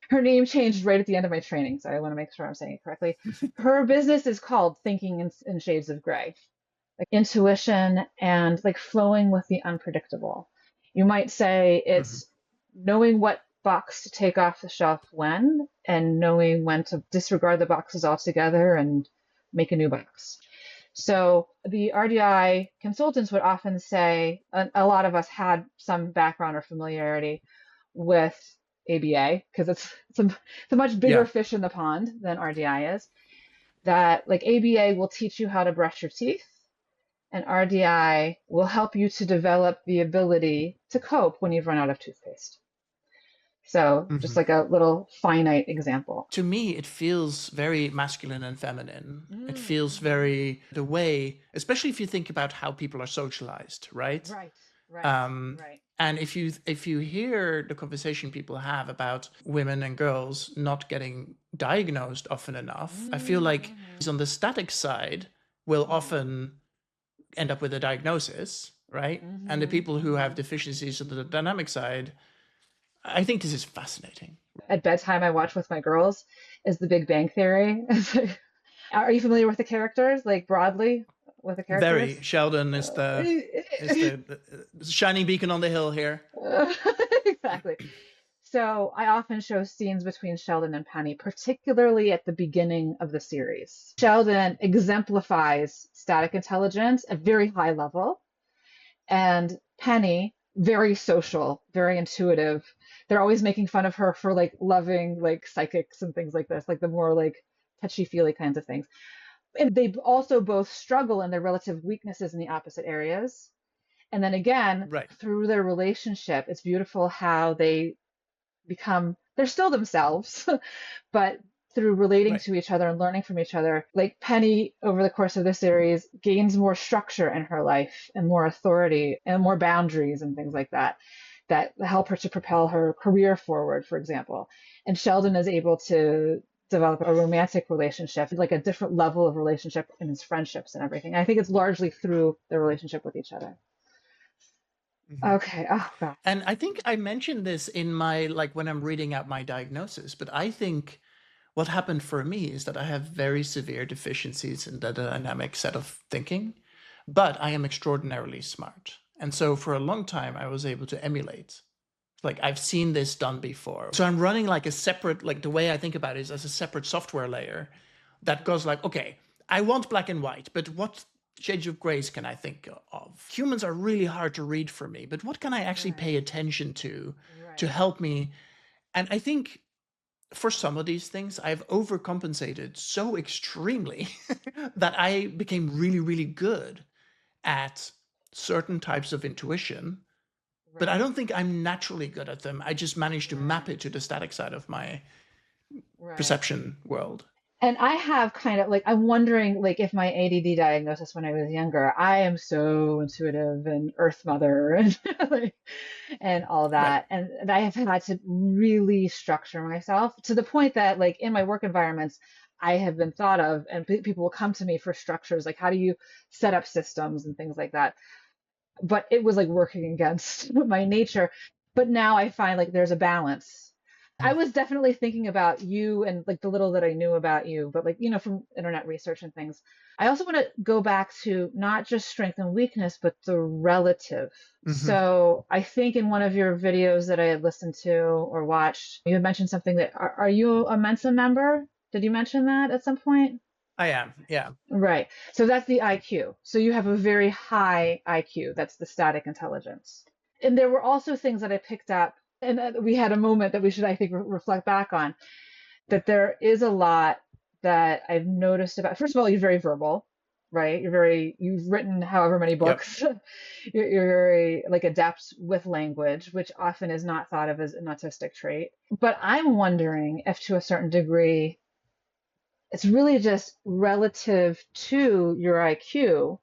Speaker 2: Her name changed right at the end of my training, so I want to make sure I'm saying it correctly. Her business is called Thinking in Shades of Gray, like intuition and like flowing with the unpredictable. You might say it's knowing what box to take off the shelf when, and knowing when to disregard the boxes altogether and make a new box. So the RDI consultants would often say, a lot of us had some background or familiarity with ABA because it's a much bigger fish in the pond than RDI is, that like ABA will teach you how to brush your teeth and RDI will help you to develop the ability to cope when you've run out of toothpaste. So just like a little finite example.
Speaker 1: To me, it feels very masculine and feminine. It feels very the way, especially if you think about how people are socialized, right?
Speaker 2: Right.
Speaker 1: And if you hear the conversation people have about women and girls not getting diagnosed often enough, I feel like on the static side will often end up with a diagnosis, right? And the people who have deficiencies on the dynamic side, I think this is fascinating.
Speaker 2: At bedtime, I watch with my girls is The Big Bang Theory. Are you familiar with the characters, like broadly with the characters?
Speaker 1: Very. Sheldon is the shining beacon on the hill here.
Speaker 2: Exactly. So I often show scenes between Sheldon and Penny, particularly at the beginning of the series. Sheldon exemplifies static intelligence at very high level, and Penny, very social, very intuitive. They're always making fun of her for like loving like psychics and things like this, like the more like touchy-feely kinds of things. And they also both struggle in their relative weaknesses in the opposite areas. And then again,
Speaker 1: Right.
Speaker 2: through their relationship, it's beautiful how they're still themselves, but through relating
Speaker 1: Right.
Speaker 2: to each other and learning from each other, like Penny over the course of the series gains more structure in her life and more authority and more boundaries and things like that help her to propel her career forward, for example. And Sheldon is able to develop a romantic relationship, like a different level of relationship in his friendships and everything. I think it's largely through their relationship with each other.
Speaker 1: Mhm.
Speaker 2: Okay. Oh God.
Speaker 1: And I think I mentioned this in my, like when I'm reading out my diagnosis, but I think what happened for me is that I have very severe deficiencies in the dynamic set of thinking, but I am extraordinarily smart. And so for a long time, I was able to emulate. Like I've seen this done before. So I'm running like a separate, like the way I think about it is as a separate software layer that goes like, okay, I want black and white, but what shades of grays can I think of? Humans are really hard to read for me, but what can I actually pay attention to
Speaker 2: Right.
Speaker 1: help me? And I think for some of these things, I've overcompensated so extremely that I became really, really good at certain types of intuition, but I
Speaker 2: Right.
Speaker 1: don't think I'm naturally good at them. I just managed to map
Speaker 2: Right.
Speaker 1: it to the static side of my
Speaker 2: Right.
Speaker 1: perception world.
Speaker 2: And I have kind of like, I'm wondering like if my ADD diagnosis when I was younger, I am so intuitive and Earth Mother and like, and all
Speaker 1: Right.
Speaker 2: that. And I have had to really structure myself to the point that like in my work environments, I have been thought of and people will come to me for structures, like how do you set up systems and things like that. But it was like working against my nature. But now I find like there's a balance. I was definitely thinking about you and like the little that I knew about you, but like, from internet research and things. I also want to go back to not just strength and weakness, but the relative.
Speaker 1: Mm-hmm.
Speaker 2: So I think in one of your videos that I had listened to or watched, you had mentioned something that are you a Mensa member? Did you mention that at some point?
Speaker 1: I am. Yeah.
Speaker 2: Right. So that's the IQ. So you have a very high IQ. That's the static intelligence. And there were also things that I picked up, and we had a moment that we should, I think, reflect back on, that there is a lot that I've noticed about. First of all, you're very verbal, right? You've written however many
Speaker 1: Yep.
Speaker 2: books. You're very like adept with language, which often is not thought of as an autistic trait. But I'm wondering if to a certain degree, it's really just relative to your IQ,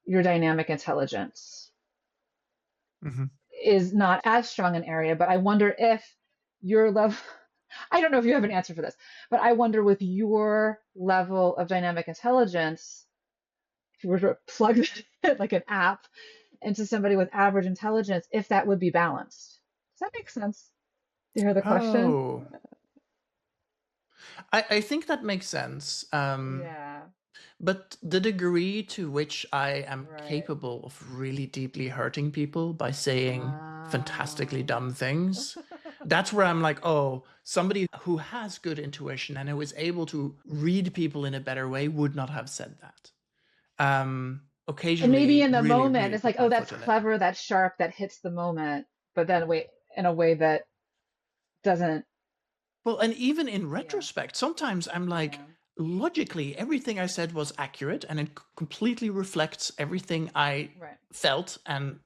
Speaker 2: your dynamic intelligence
Speaker 1: Mm-hmm.
Speaker 2: is not as strong an area. But I wonder if your level, I don't know if you have an answer for this, but I wonder with your level of dynamic intelligence, if you were to plug it like an app into somebody with average intelligence, if that would be balanced. Does that make sense? Do you hear the question?
Speaker 1: Oh, I think that makes sense.
Speaker 2: Yeah,
Speaker 1: But the degree to which I am
Speaker 2: right.
Speaker 1: capable of really deeply hurting people by saying fantastically
Speaker 2: Ah.
Speaker 1: dumb things, that's where I'm like, oh, somebody who has good intuition and who is able to read people in a better way would not have said that.
Speaker 2: And maybe
Speaker 1: Occasionally,
Speaker 2: in the
Speaker 1: really,
Speaker 2: moment,
Speaker 1: really
Speaker 2: it's like,
Speaker 1: put
Speaker 2: oh,
Speaker 1: my
Speaker 2: that's
Speaker 1: foot in it.
Speaker 2: clever, that's sharp, that hits the moment, but then wait, in a way that doesn't.
Speaker 1: Well, and even in
Speaker 2: Yeah,
Speaker 1: retrospect, sometimes I'm like,
Speaker 2: yeah,
Speaker 1: logically, everything I said was accurate and it completely reflects everything I
Speaker 2: right.
Speaker 1: felt and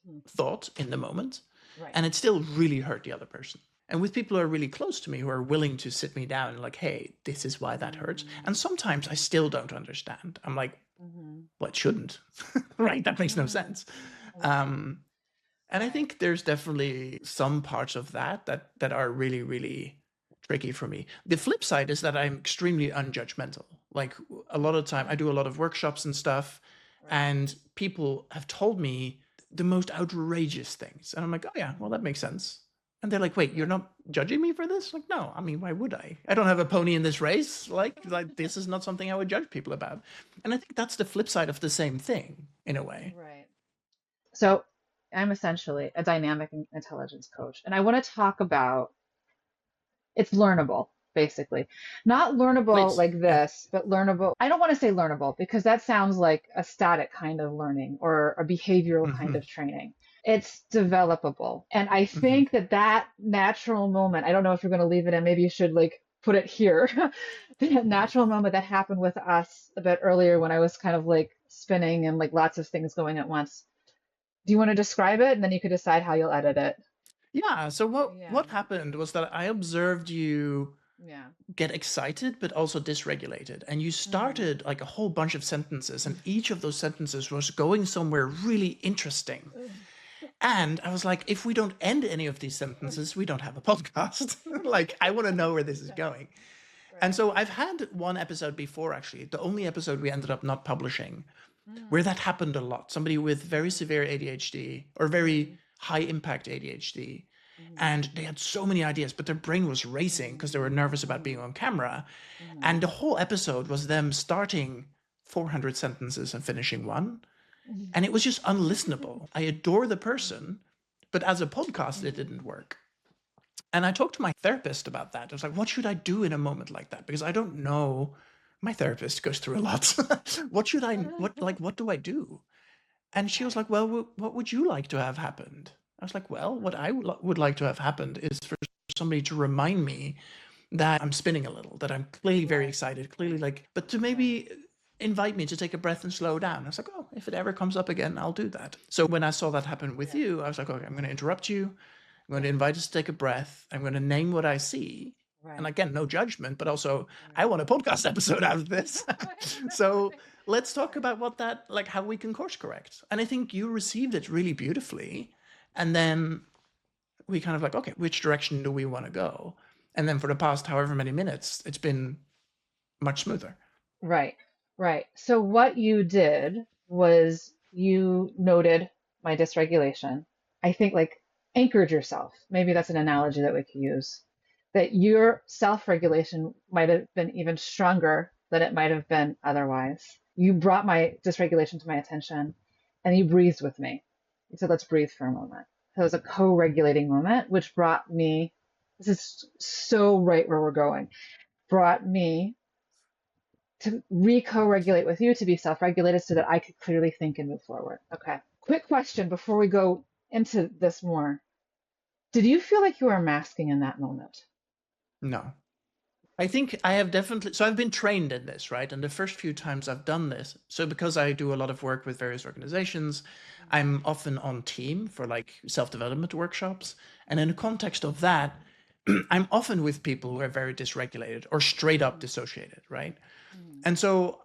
Speaker 2: Hmm.
Speaker 1: thought in the moment.
Speaker 2: Right.
Speaker 1: And it still really hurt the other person. And with people who are really close to me who are willing to sit me down and like, hey, this is why that hurts. And sometimes I still don't understand. I'm like,
Speaker 2: Mm-hmm.
Speaker 1: well, it shouldn't. Right? That makes no
Speaker 2: Mm-hmm.
Speaker 1: sense.
Speaker 2: Right.
Speaker 1: Um, and I
Speaker 2: Right.
Speaker 1: think there's definitely some parts of that are really, really tricky for me. The flip side is that I'm extremely unjudgmental. Like a lot of time, I
Speaker 2: Mm.
Speaker 1: do a lot of workshops and stuff,
Speaker 2: Right.
Speaker 1: and people have told me the most outrageous things, and I'm like, oh yeah, well that makes sense. And they're like, wait, you're not judging me for this? Like, no, I mean, why would I? I don't have a pony in this race. Like this is not something I would judge people about. And I think that's the flip side of the same thing in a way.
Speaker 2: Right. So I'm essentially a dynamic intelligence coach, and I want to talk about it's learnable, basically. Not learnable
Speaker 1: Please.
Speaker 2: like
Speaker 1: Yeah.
Speaker 2: this, but learnable. I don't want to say learnable because that sounds like a static kind of learning or a behavioral kind
Speaker 1: Mm-hmm.
Speaker 2: of training. It's developable. And I
Speaker 1: Mm-hmm.
Speaker 2: think that that natural moment, I don't know if you're going to leave it in, maybe you should like put it here. That natural moment that happened with us a bit earlier when I was kind of like spinning and like lots of things going at once. Do you want to describe it? And then you could decide how you'll edit it.
Speaker 1: Yeah. So
Speaker 2: Yeah.
Speaker 1: what happened was that I observed you
Speaker 2: Yeah.
Speaker 1: get excited but also dysregulated, and you started like a whole bunch of sentences, and each of those sentences was going somewhere really interesting. And I was like, if we don't end any of these sentences, we don't have a podcast. Like, I want to know where this is going. And
Speaker 2: Right.
Speaker 1: so I've had one episode before, actually, the only episode we ended up not publishing, where
Speaker 2: Mm.
Speaker 1: that happened a lot. Somebody with very severe ADHD or very
Speaker 2: Mhm.
Speaker 1: high impact ADHD.
Speaker 2: Mhm.
Speaker 1: And they had so many ideas, but their brain was racing
Speaker 2: Mhm.
Speaker 1: because they were nervous about being
Speaker 2: Mhm.
Speaker 1: on camera.
Speaker 2: Mhm.
Speaker 1: And the whole episode was them starting 400 sentences and finishing one.
Speaker 2: Mhm.
Speaker 1: And it was just unlistenable. I adore the person, but as a podcast, it
Speaker 2: Mhm.
Speaker 1: didn't work. And I talked to my therapist about that. I was like, what should I do in a moment like that? Because I don't know. My therapist goes through a lot. What do I do? And she was
Speaker 2: Right.
Speaker 1: like, well, what would you like to have happened? I was like, well, what I would like to have happened is for somebody to remind me that I'm spinning a little, that I'm clearly very
Speaker 2: Right.
Speaker 1: excited, clearly like, but to
Speaker 2: Right.
Speaker 1: maybe invite me to take a breath and slow down. I was like, oh, if it ever comes up again, I'll do that. So when I saw that happen with
Speaker 2: Yeah.
Speaker 1: you, I was like, okay, I'm going to interrupt you. I'm going
Speaker 2: Yeah.
Speaker 1: to invite us to take a breath. I'm going to name what I see. And
Speaker 2: Right.
Speaker 1: again, no judgment, but also I
Speaker 2: Right.
Speaker 1: want a podcast episode out of this. So
Speaker 2: Right.
Speaker 1: let's talk
Speaker 2: Right.
Speaker 1: about what that, like how we can course correct. And I think you received it really beautifully. And then we kind of like, okay, which direction do we want to go? And then for the past however many minutes, it's been much smoother.
Speaker 2: Right. Right. So what you did was you noted my dysregulation. I think like anchored yourself. Maybe that's an analogy that we could use. That your self-regulation might have been even stronger than it might have been otherwise. You brought my dysregulation to my attention and you breathed with me. You said, let's breathe for a moment. So it was a co-regulating moment, which brought me, this is so right where we're going, brought me to re-co-regulate with you to be self-regulated so that I could clearly think and move forward. Okay. Quick question before we go into this more. Did you feel like you were masking in that moment?
Speaker 1: No. I think I have definitely, so I've been trained in this, right? And the first few times I've done this, so because I do a lot of work with various organizations, I'm often on team for like self-development workshops. And in the context of that, I'm often with people who are very dysregulated or straight up dissociated, right?
Speaker 2: Mm-hmm.
Speaker 1: And so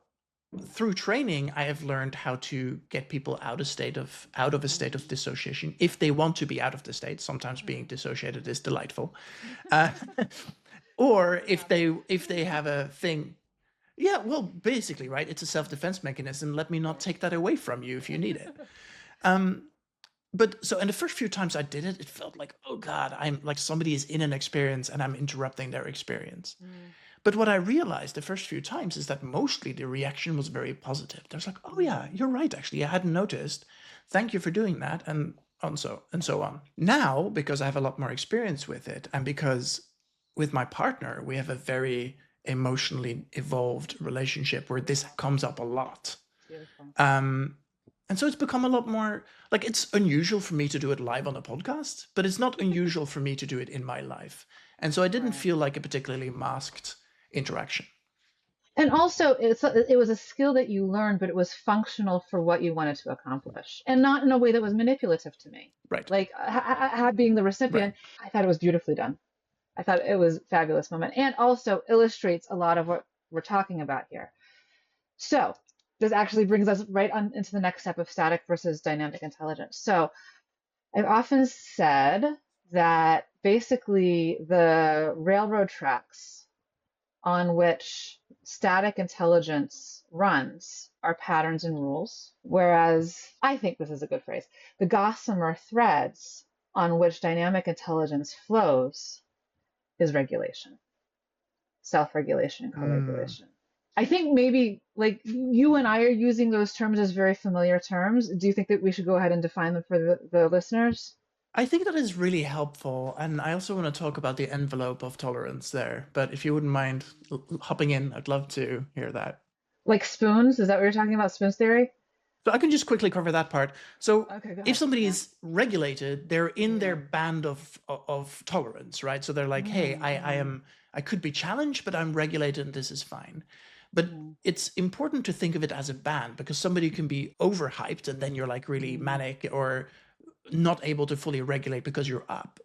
Speaker 1: through training, I have learned how to get people out of a state of dissociation if they want to be out of the state. Sometimes being dissociated is delightful. Uh, or
Speaker 2: Yeah.
Speaker 1: if they have a thing, yeah, well, basically, right, it's a self-defense mechanism. Let me not
Speaker 2: Right.
Speaker 1: take that away from you if you need it. um but so, and the first few times I did it, it felt like, oh god, I'm like somebody is in an experience and I'm interrupting their experience.
Speaker 2: Mm,
Speaker 1: But what I realized the first few times is that mostly the reaction was very positive. There's like, oh yeah,
Speaker 2: mm,
Speaker 1: you're right, actually, I hadn't noticed, thank you for doing that, and so on. Now, because I have a lot more experience with it, and because with my partner we have a very emotionally evolved relationship where this
Speaker 2: beautiful,
Speaker 1: comes up a lot.
Speaker 2: beautiful.
Speaker 1: um and so it's become a lot more like, it's unusual for me to do it live on a podcast, but it's not unusual for me to do it in my life. And so I didn't
Speaker 2: Right.
Speaker 1: feel like a particularly masked interaction.
Speaker 2: And also, it was a skill that you learned, but it was functional for what you wanted to accomplish, and not in a way that was manipulative to me.
Speaker 1: Right.
Speaker 2: Like being the
Speaker 1: Right.
Speaker 2: recipient, I thought it was beautifully done. I thought it was a fabulous moment, and also illustrates a lot of what we're talking about here. So this actually brings us right on into the next step of static versus dynamic intelligence. So I've often said that basically the railroad tracks on which static intelligence runs are patterns and rules, whereas I think this is a good phrase. The gossamer threads on which dynamic intelligence flows is regulation, self-regulation, and
Speaker 1: Mm.
Speaker 2: co-regulation. I think maybe like you and I are using those terms as very familiar terms. Do you think that we should go ahead and define them for the listeners?
Speaker 1: I think that is really helpful. And I also want to talk about the envelope of tolerance there. But if you wouldn't mind hopping in, I'd love to hear that.
Speaker 2: Like spoons? Is that what you're talking about? Spoons theory?
Speaker 1: So I can just quickly cover that part. So
Speaker 2: Okay, go
Speaker 1: if
Speaker 2: ahead.
Speaker 1: somebody
Speaker 2: Yeah.
Speaker 1: is regulated, they're in their
Speaker 2: Yeah.
Speaker 1: band of tolerance, right? So they're like, hey,
Speaker 2: Mm-hmm.
Speaker 1: I could be challenged, but I'm regulated and this is fine. But
Speaker 2: Mm-hmm.
Speaker 1: it's important to think of it as a band because somebody can be overhyped and then you're like really
Speaker 2: Mm-hmm.
Speaker 1: manic or not able to fully regulate because you're up.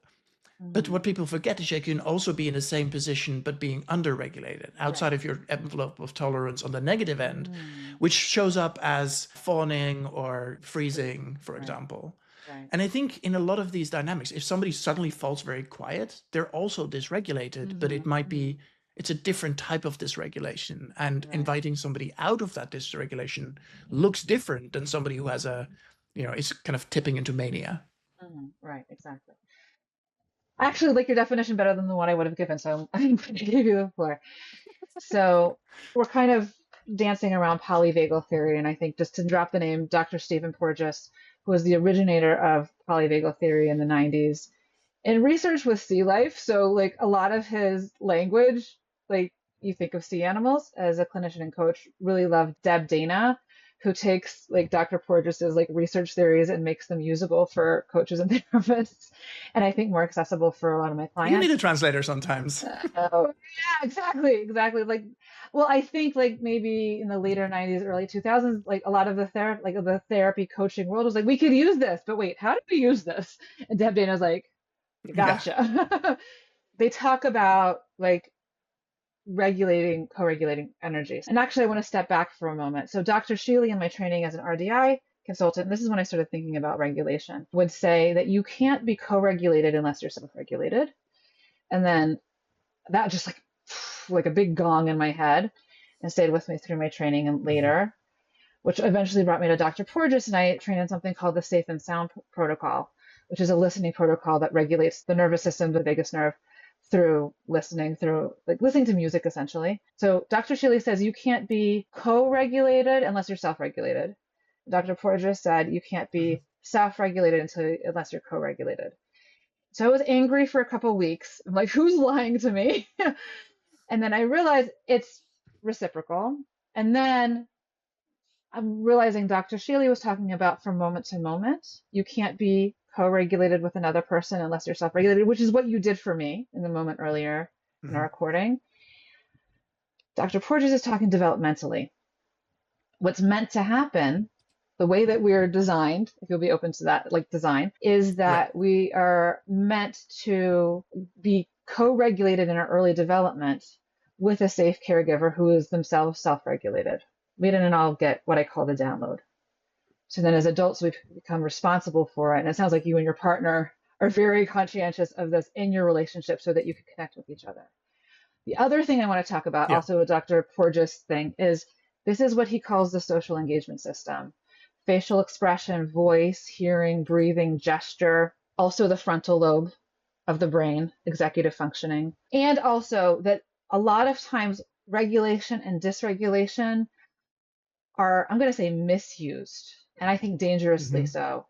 Speaker 1: But
Speaker 2: Mm-hmm.
Speaker 1: what people forget is you can also be in the same position, but being underregulated outside
Speaker 2: Right.
Speaker 1: of your envelope of tolerance on the negative end,
Speaker 2: Mm.
Speaker 1: which shows up as fawning or freezing, for
Speaker 2: Right.
Speaker 1: example.
Speaker 2: Right.
Speaker 1: And I think in a lot of these dynamics, if somebody suddenly falls very quiet, they're also dysregulated, but
Speaker 2: Mm-hmm.
Speaker 1: it might
Speaker 2: Mm-hmm.
Speaker 1: be, it's a different type of dysregulation. And
Speaker 2: Right.
Speaker 1: inviting somebody out of that dysregulation looks different than somebody who has a, is kind of tipping into mania.
Speaker 2: Mm-hmm. Right. Exactly. I actually like your definition better than the one I would have given, so I'm going to give you the floor. So we're kind of dancing around polyvagal theory, and I think just to drop the name, Dr. Stephen Porges, who was the originator of polyvagal theory in the 90s, in research with sea life. So like a lot of his language, like you think of sea animals as a clinician and coach, really love Deb Dana, who takes like Dr. Porges's like research theories and makes them usable for coaches and therapists, and I think more accessible for a lot of my
Speaker 1: You need a
Speaker 2: clients.
Speaker 1: translator sometimes.
Speaker 2: Oh, yeah, exactly, exactly. Like, well, I think like maybe in the later 90s, early 2000s, like a lot of the therapy coaching world was like, we could use this, but wait, how do we use this? And Deb Dana's like,
Speaker 1: Yeah.
Speaker 2: gotcha. They talk about like regulating, co-regulating energies. And actually, I want to step back for a moment. So Dr. Shealy, in my training as an RDI consultant, this is when I started thinking about regulation, would say that you can't be co-regulated unless you're self-regulated. And then that just like a big gong in my head and stayed with me through my training and
Speaker 1: Mhm.
Speaker 2: later, which eventually brought me to Dr. Porges, and I trained in something called the Safe and Sound Protocol, which is a listening protocol that regulates the nervous system, the vagus nerve, through listening, through like listening to music essentially. So Dr. Shealy says you can't be co-regulated unless you're self-regulated. Dr. Porges said you can't
Speaker 1: Mhm.
Speaker 2: be self-regulated unless you're co-regulated. So I was angry for a couple of weeks. I'm like, who's lying to me? And then I realized it's reciprocal. And then I'm realizing Dr. Shealy was talking about from moment to moment. You can't be co-regulated with another person unless you're self-regulated, which is what you did for me in the moment earlier in our
Speaker 1: Mhm.
Speaker 2: recording. Dr. Porges is talking developmentally. What's meant to happen, the way that we're designed, if you'll be open to that, like design, is
Speaker 1: Right.
Speaker 2: that we are meant to be co-regulated in our early development with a safe caregiver who is themselves self-regulated. We didn't all get what I call the download. So then as adults, we become responsible for it. And it sounds like you and your partner are very conscientious of this in your relationship so that you can connect with each other. The other thing I want to talk about,
Speaker 1: Yeah.
Speaker 2: also a Dr. Porges thing, is this is what he calls the social engagement system. Facial expression, voice, hearing, breathing, gesture, also the frontal lobe of the brain, executive functioning. And also that a lot of times regulation and dysregulation are, I'm going to say, misused, and I think dangerously
Speaker 1: Mhm.
Speaker 2: so,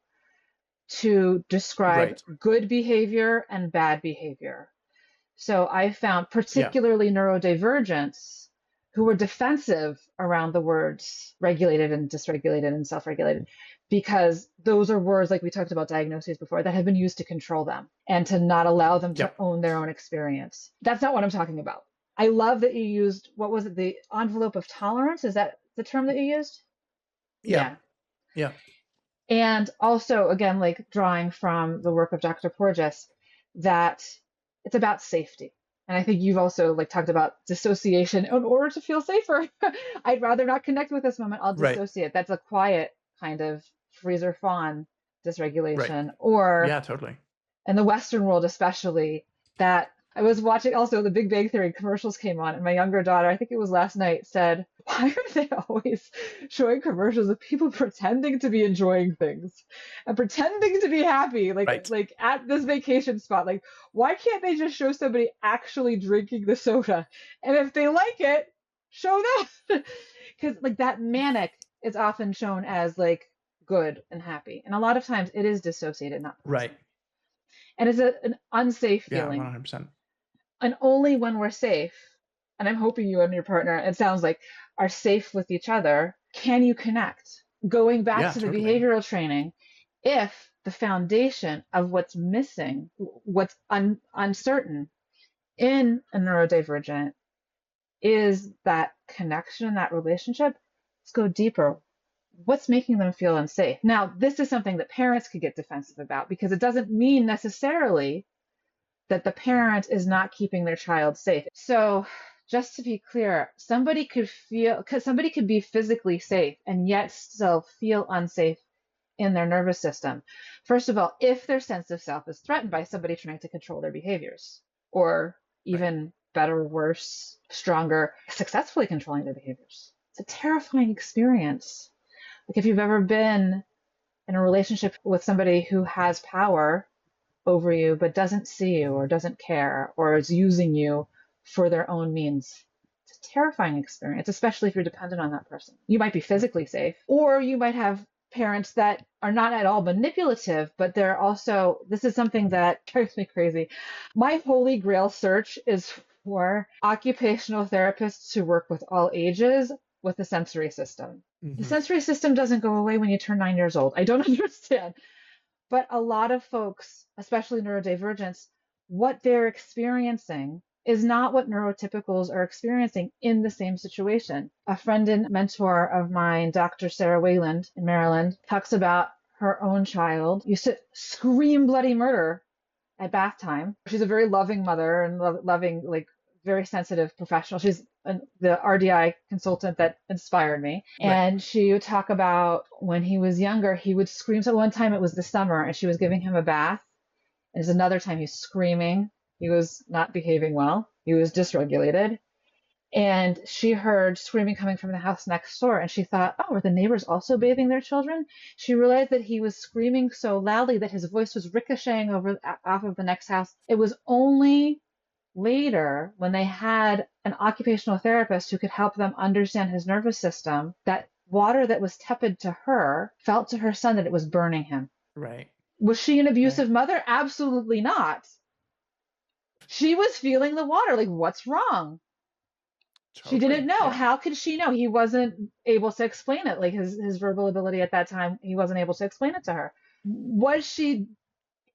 Speaker 2: to describe
Speaker 1: Right.
Speaker 2: good behavior and bad behavior. So I found
Speaker 1: Yeah.
Speaker 2: particularly neurodivergents who were defensive around the words regulated and dysregulated and self-regulated because those are words like we talked about diagnoses before that have been used to control them and to not allow them
Speaker 1: Yeah.
Speaker 2: to own their own experience. That's not what I'm talking about. I love that you used, what was it, the envelope of tolerance? Is that the term that you used?
Speaker 1: Yeah.
Speaker 2: Yeah.
Speaker 1: Yeah.
Speaker 2: And also, again, like drawing from the work of Dr. Porges, that it's about safety. And I think you've also like talked about dissociation in order to feel safer. I'd rather not connect with this moment. I'll
Speaker 1: Right.
Speaker 2: dissociate. That's a quiet kind of freeze or fawn
Speaker 1: Right.
Speaker 2: dysregulation. Or
Speaker 1: Yeah, totally.
Speaker 2: in the Western world, especially, that I was watching also the Big Bang Theory commercials came on, and my younger daughter, I think it was last night, said, "Why are they always showing commercials of people pretending to be enjoying things and pretending to be happy,
Speaker 1: Right.
Speaker 2: like at this vacation spot? Like, why can't they just show somebody actually drinking the soda? And if they like it, show that." Because like that manic is often shown as like good and happy, and a lot of times it is dissociated, not
Speaker 1: Right.
Speaker 2: present, and it's an unsafe
Speaker 1: Yeah,
Speaker 2: feeling.
Speaker 1: 100%.
Speaker 2: And only when we're safe, and I'm hoping you and your partner, it sounds like, are safe with each other, can you connect. Going back
Speaker 1: Yeah,
Speaker 2: to the
Speaker 1: totally.
Speaker 2: behavioral training, if the foundation of what's missing, what's uncertain in a neurodivergent is that connection, that relationship, let's go deeper. What's making them feel unsafe? Now, this is something that parents could get defensive about because it doesn't mean necessarily that the parent is not keeping their child safe. So, just to be clear, somebody could be physically safe and yet still feel unsafe in their nervous system. First of all, if their sense of self is threatened by somebody trying to control their behaviors, or
Speaker 1: Right.
Speaker 2: even better, worse, stronger, successfully controlling their behaviors. It's a terrifying experience. Like if you've ever been in a relationship with somebody who has power over you but doesn't see you or doesn't care or is using you for their own means. It's a terrifying experience, especially if you're dependent on that person. You might be physically safe, or you might have parents that are not at all manipulative, but they're also, this is something that drives me crazy. My holy grail search is for occupational therapists who work with all ages with the sensory system. The sensory system doesn't go away when you turn 9 years old. I don't understand. But a lot of folks, especially neurodivergents, what they're experiencing is not what neurotypicals are experiencing in the same situation. A friend and mentor of mine, Dr. Sarah Wayland in Maryland, talks about her own child used to scream bloody murder at bath time. She's a very loving mother and loving, like very sensitive professional. She's the RDI consultant that inspired me.
Speaker 1: Right.
Speaker 2: And she would talk about when he was younger, he would scream. So one time it was the summer and she was giving him a bath. And there's another time he's screaming. He was not behaving well. He was dysregulated. And she heard screaming coming from the house next door. And she thought, oh, were the neighbors also bathing their children? She realized that he was screaming so loudly that his voice was ricocheting off of the next house. It was only later, when they had an occupational therapist who could help them understand his nervous system, that water that was tepid to her felt to her son that it was burning him.
Speaker 1: Right.
Speaker 2: Was she an abusive mother? Absolutely not. She was feeling the water. Like, what's wrong? She didn't know.
Speaker 1: Yeah.
Speaker 2: How could she know? He wasn't able to explain it. Like his verbal ability at that time, he wasn't able to explain it to her. Was she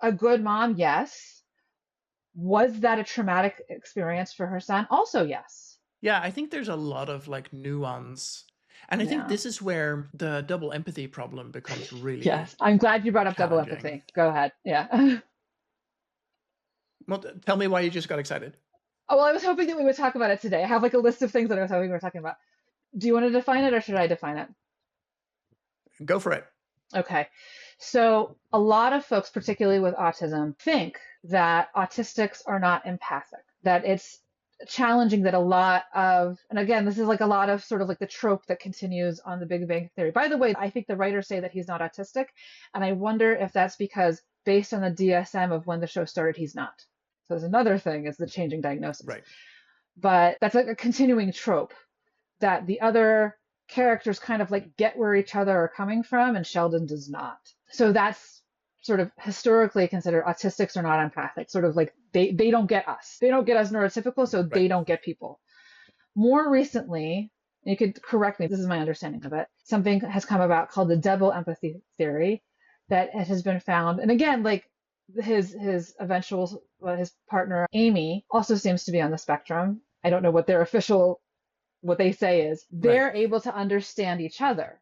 Speaker 2: a good mom? Yes. Was that a traumatic experience for her son? Also, yes.
Speaker 1: Yeah, I think there's a lot of like nuance. And I think this is where the double empathy problem becomes really
Speaker 2: Yes. I'm glad you brought up double
Speaker 1: challenging.
Speaker 2: empathy. Go ahead. Yeah.
Speaker 1: Well, tell me why you just got excited.
Speaker 2: Oh, well, I was hoping that we would talk about it today. I have like a list of things that I was hoping we were talking about. Do you want to define it or should I define it?
Speaker 1: Go for it.
Speaker 2: Okay. So a lot of folks, particularly with autism, think that autistics are not empathic, that it's challenging that a lot of, and again, this is like a lot of sort of like the trope that continues on the Big Bang Theory. By the way, I think the writers say that he's not autistic, and I wonder if that's because based on the DSM of when the show started, he's not. So there's another thing is the changing diagnosis.
Speaker 1: Right.
Speaker 2: But that's like a continuing trope that the other characters kind of like get where each other are coming from, and Sheldon does not. So that's sort of historically considered autistics are not empathic, sort of like they don't get us. They don't get us neurotypical, so they don't get people. More recently, you could correct me, this is my understanding of it, something has come about called the double empathy theory that it has been found. And again, like his partner, Amy, also seems to be on the spectrum. I don't know what their official, what they say is. They're able to understand each other.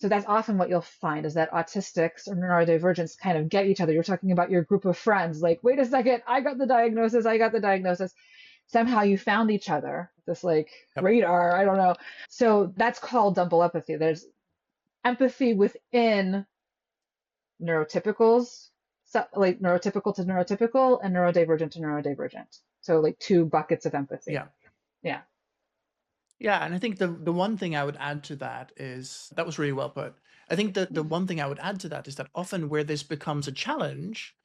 Speaker 2: So that's often what you'll find is that autistics or neurodivergents kind of get each other. You're talking about your group of friends, like, wait a second, I got the diagnosis. Somehow you found each other, this like radar, I don't know. So that's called double empathy. There's empathy within neurotypicals, So like neurotypical to neurotypical and neurodivergent to neurodivergent. So like two buckets of empathy.
Speaker 1: Yeah.
Speaker 2: Yeah.
Speaker 1: Yeah, and I think the one thing I would add to that is that was really well put. I think that the one thing I would add to that is that often where this becomes a challenge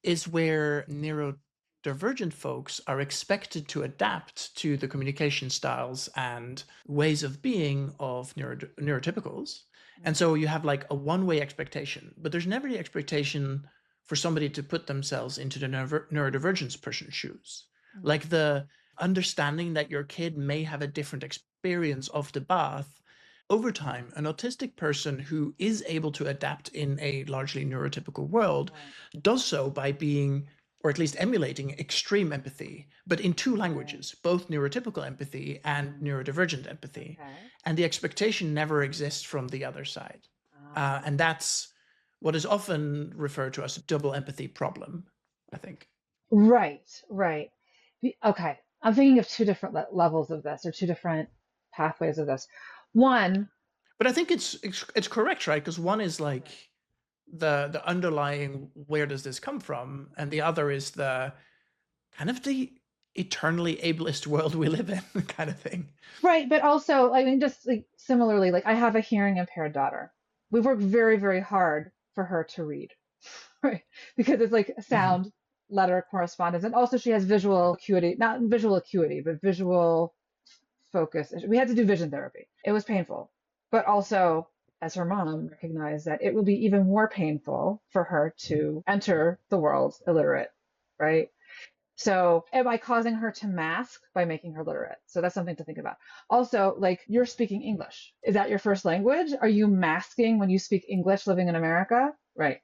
Speaker 1: is where neurodivergent folks are expected to adapt to the communication styles and ways of being of neurotypicals. And so you have like a one-way expectation, but there's never the expectation for somebody to put themselves into the neurodivergence person's shoes. Like the understanding that your kid may have a different experience of the bath. Over time, an autistic person who is able to adapt in a largely neurotypical world does so by being, or at least emulating, extreme empathy, but in two languages, both neurotypical empathy and neurodivergent empathy. And the expectation never exists from the other side. And that's what is often referred to as a double empathy problem, I think.
Speaker 2: Right. Okay. I'm thinking of two different levels of this, or two different pathways of this. One,
Speaker 1: but I think it's correct, right? Because one is like the underlying where does this come from, and the other is the kind of the eternally ableist world we live in kind of thing.
Speaker 2: Right, but also I mean just like similarly, like I have a hearing impaired daughter. We've worked very, very hard for her to read, right? Because it's like sound, letter correspondence, and also she has visual acuity, not visual acuity, but visual focus. We had to do vision therapy. It was painful, but also as her mom recognized that it will be even more painful for her to enter the world illiterate, right? So am I causing her to mask by making her literate? So that's something to think about. Also, like you're speaking English. Is that your first language? Are you masking when you speak English living in America? Right.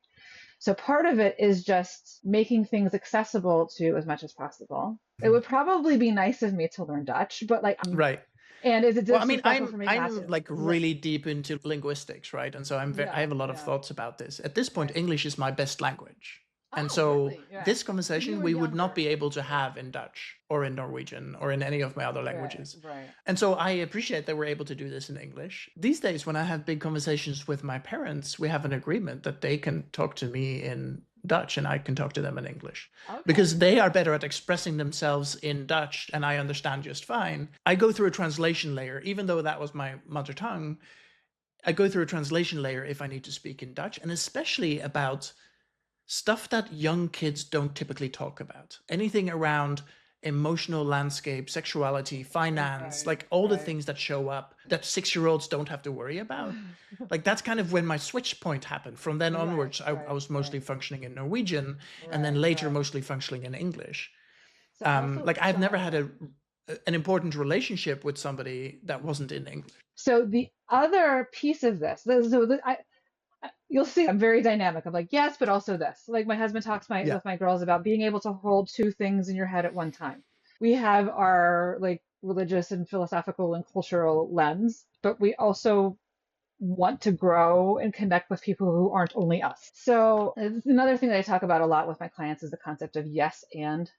Speaker 2: So part of it is just making things accessible to as much as possible. It would probably be nice of me to learn Dutch, but like,
Speaker 1: right.
Speaker 2: And is it
Speaker 1: well, I mean,
Speaker 2: for me not
Speaker 1: I'm
Speaker 2: to?
Speaker 1: like really deep into linguistics, right? And so I have a lot of thoughts about this. At this point, English is my best language. And so
Speaker 2: really? Yeah.
Speaker 1: this conversation we would not be able to have in Dutch or in Norwegian or in any of my other languages.
Speaker 2: Right.
Speaker 1: And so I appreciate that we're able to do this in English. These days, when I have big conversations with my parents, we have an agreement that they can talk to me in Dutch and I can talk to them in English. Because they are better at expressing themselves in Dutch and I understand just fine. I go through a translation layer, even though that was my mother tongue. I go through a translation layer if I need to speak in Dutch, and especially about stuff that young kids don't typically talk about. Anything around emotional landscape, sexuality, finance, like all the things that show up that 6-year-olds don't have to worry about. Like that's kind of when my switch point happened. From then onwards, I was mostly functioning in Norwegian and then later mostly functioning in English. Like I've never had an important relationship with somebody that wasn't in English.
Speaker 2: So the other piece of this, you'll see I'm very dynamic. I'm like, yes, but also this. Like my husband talks with my girls about being able to hold two things in your head at one time. We have our like religious and philosophical and cultural lens, but we also want to grow and connect with people who aren't only us. So another thing that I talk about a lot with my clients is the concept of yes and,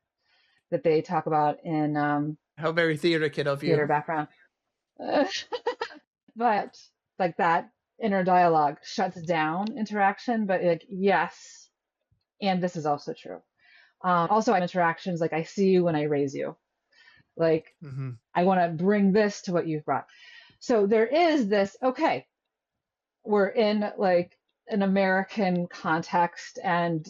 Speaker 2: that they talk about in
Speaker 1: how very theater kid of
Speaker 2: theater
Speaker 1: you.
Speaker 2: background. But like that inner dialogue shuts down interaction, but like yes, and this is also true. Also, I have interactions like I see you when I raise you. Like I want to bring this to what you've brought. So there is this, okay, we're in like an American context and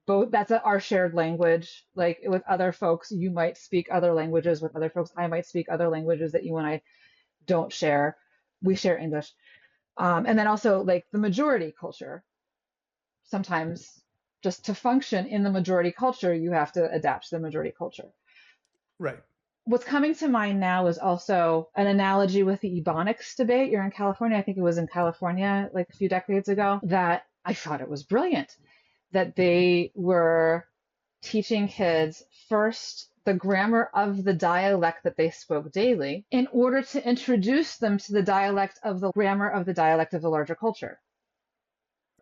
Speaker 2: both that's our shared language. Like with other folks, you might speak other languages. With other folks, I might speak other languages that you and I don't share. We share English. And then also like the majority culture. Sometimes just to function in the majority culture, you have to adapt to the majority culture.
Speaker 1: Right.
Speaker 2: What's coming to mind now is also an analogy with the Ebonics debate. You're in California. I think it was in California like a few decades ago that I thought it was brilliant that they were teaching kids first the grammar of the dialect that they spoke daily in order to introduce them to the dialect of the grammar of the dialect of the larger culture.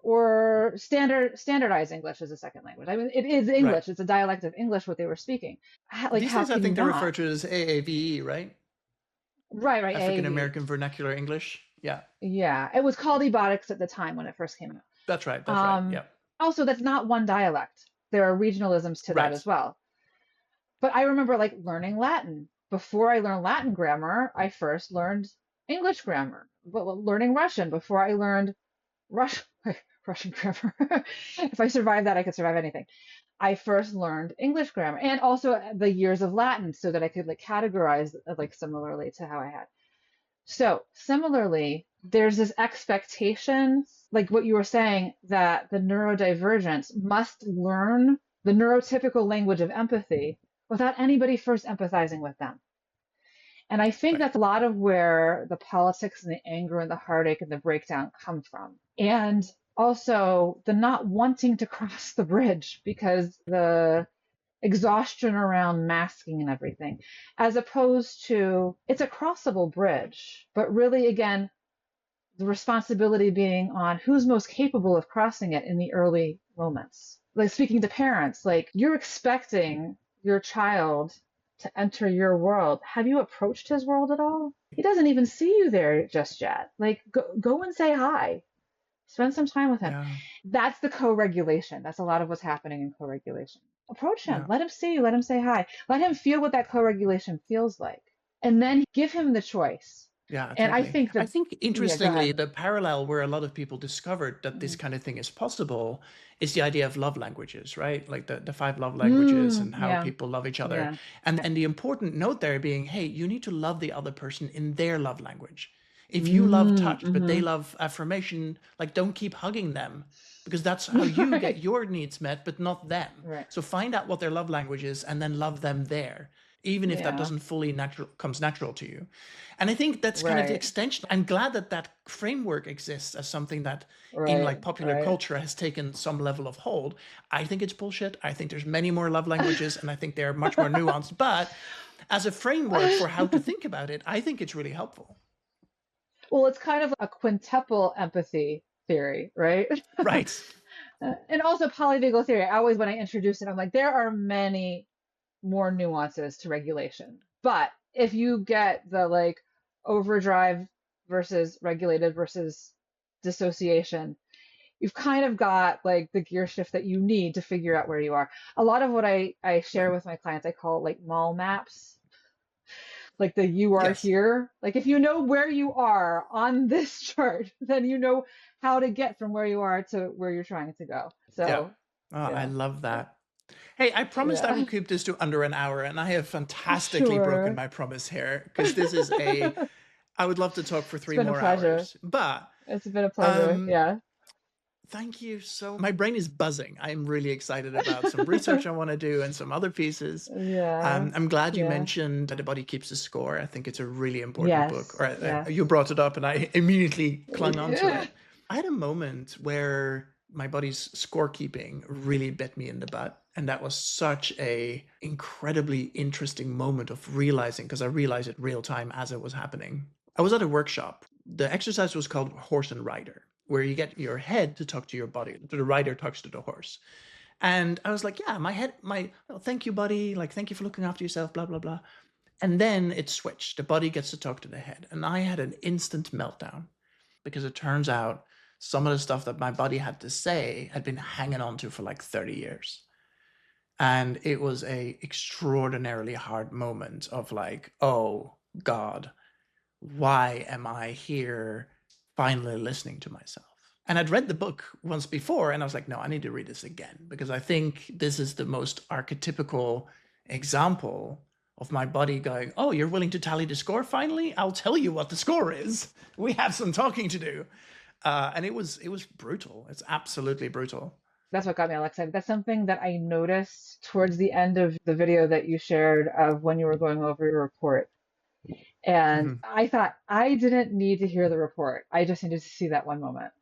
Speaker 2: Or standardized English as a second language. I mean, it is English. Right. It's a dialect of English what they were speaking.
Speaker 1: Like, these days, I think they refer to it as AAVE, right?
Speaker 2: Right.
Speaker 1: African American Vernacular English. Yeah.
Speaker 2: Yeah. It was called Ebonics at the time when it first came out.
Speaker 1: That's right. Yeah.
Speaker 2: Also, that's not one dialect. There are regionalisms to that
Speaker 1: Right.
Speaker 2: as well. But I remember like learning Latin. Before I learned Latin grammar, I first learned English grammar. But learning Russian, before I learned Russian, Russian grammar. If I survived that, I could survive anything. I first learned English grammar and also the years of Latin so that I could like categorize like similarly to how I had. So similarly, there's this expectation, like what you were saying, that the neurodivergents must learn the neurotypical language of empathy without anybody first empathizing with them. And I think
Speaker 1: Right.
Speaker 2: that's a lot of where the politics and the anger and the heartache and the breakdown come from. And also the not wanting to cross the bridge because the exhaustion around masking and everything, as opposed to it's a crossable bridge, but really, again, the responsibility being on who's most capable of crossing it in the early moments. Like speaking to parents, like you're expecting your child to enter your world. Have you approached his world at all? He doesn't even see you there just yet. Like go and say hi. Spend some time with him.
Speaker 1: Yeah.
Speaker 2: That's the co-regulation. That's a lot of what's happening in co-regulation. Approach him.
Speaker 1: Yeah.
Speaker 2: Let him see you. Let him say hi. Let him feel what that co-regulation feels like. And then give him the choice.
Speaker 1: Yeah,
Speaker 2: And I
Speaker 1: totally.
Speaker 2: think
Speaker 1: I
Speaker 2: that,
Speaker 1: think
Speaker 2: yeah, go
Speaker 1: interestingly,
Speaker 2: ahead.
Speaker 1: the parallel where a lot of people discovered that this kind of thing is possible is the idea of love languages, right? Like the five love languages and how
Speaker 2: Yeah,
Speaker 1: people love each other.
Speaker 2: yeah,
Speaker 1: And the important note there being, hey, you need to love the other person in their love language. If you love touch, but they love affirmation, like don't keep hugging them because that's how you get
Speaker 2: right,
Speaker 1: your needs met, but not them.
Speaker 2: right,
Speaker 1: So find out what their love language is and then love them there, even if that
Speaker 2: yeah,
Speaker 1: doesn't fully comes natural to you. And I think that's kind of the
Speaker 2: right,
Speaker 1: extension. I'm glad that that framework exists as something that in
Speaker 2: right,
Speaker 1: like popular
Speaker 2: right.
Speaker 1: culture has taken some level of hold. I think it's bullshit. I think there's many more love languages and I think they're much more nuanced. But as a framework for how to think about it, I think it's really helpful.
Speaker 2: Well, it's kind of a quintuple empathy theory, right?
Speaker 1: Right.
Speaker 2: And also polyvagal theory. I always, when I introduce it, I'm like, there are many more nuances to regulation. But if you get the like overdrive versus regulated versus dissociation, you've kind of got like the gear shift that you need to figure out where you are. A lot of what I share
Speaker 1: Right.
Speaker 2: with my clients, I call like mall maps, like the you are
Speaker 1: Yes.
Speaker 2: here. Like if you know where you are on this chart, then you know how to get from where you are to where you're trying to go.
Speaker 1: Yeah.
Speaker 2: So,
Speaker 1: Oh, I
Speaker 2: yeah.
Speaker 1: love that. Hey, I promised I
Speaker 2: Yeah.
Speaker 1: would keep this to under an hour, and I have fantastically broken
Speaker 2: Sure.
Speaker 1: my promise here because this is a. I would love to talk for
Speaker 2: It's
Speaker 1: three
Speaker 2: been a
Speaker 1: more
Speaker 2: pleasure.
Speaker 1: hours, but
Speaker 2: It's been a pleasure.
Speaker 1: um,
Speaker 2: Yeah.
Speaker 1: thank you so. My brain is buzzing. I'm really excited about some research I want to do and some other pieces.
Speaker 2: Yeah.
Speaker 1: I'm glad you
Speaker 2: Yeah.
Speaker 1: mentioned that The Body Keeps a Score. I think it's a really important book.
Speaker 2: Yes.
Speaker 1: Or
Speaker 2: Yes.
Speaker 1: you brought it up, and I immediately clung on to it. I had a moment where my body's scorekeeping really bit me in the butt, and that was such a incredibly interesting moment of realizing, because I realized it real time as it was happening. I was at a workshop. The exercise was called Horse and Rider, where you get your head to talk to your body. The rider talks to the horse. And I was like, yeah, my head, oh, thank you, buddy. Like, thank you for looking after yourself, blah, blah, blah. And then it switched. The body gets to talk to the head. And I had an instant meltdown because it turns out some of the stuff that my body had to say had been hanging on to for like 30 years. And it was a extraordinarily hard moment of like, oh God, why am I here finally listening to myself? And I'd read the book once before and I was like, no, I need to read this again because I think this is the most archetypical example of my body going, oh, you're willing to tally the score finally? I'll tell you what the score is. We have some talking to do. And it was brutal. It's absolutely brutal.
Speaker 2: That's what got me all excited. That's something that I noticed towards the end of the video that you shared of when you were going over your report. And
Speaker 1: Mhm.
Speaker 2: I thought I didn't need to hear the report. I just needed to see that one moment.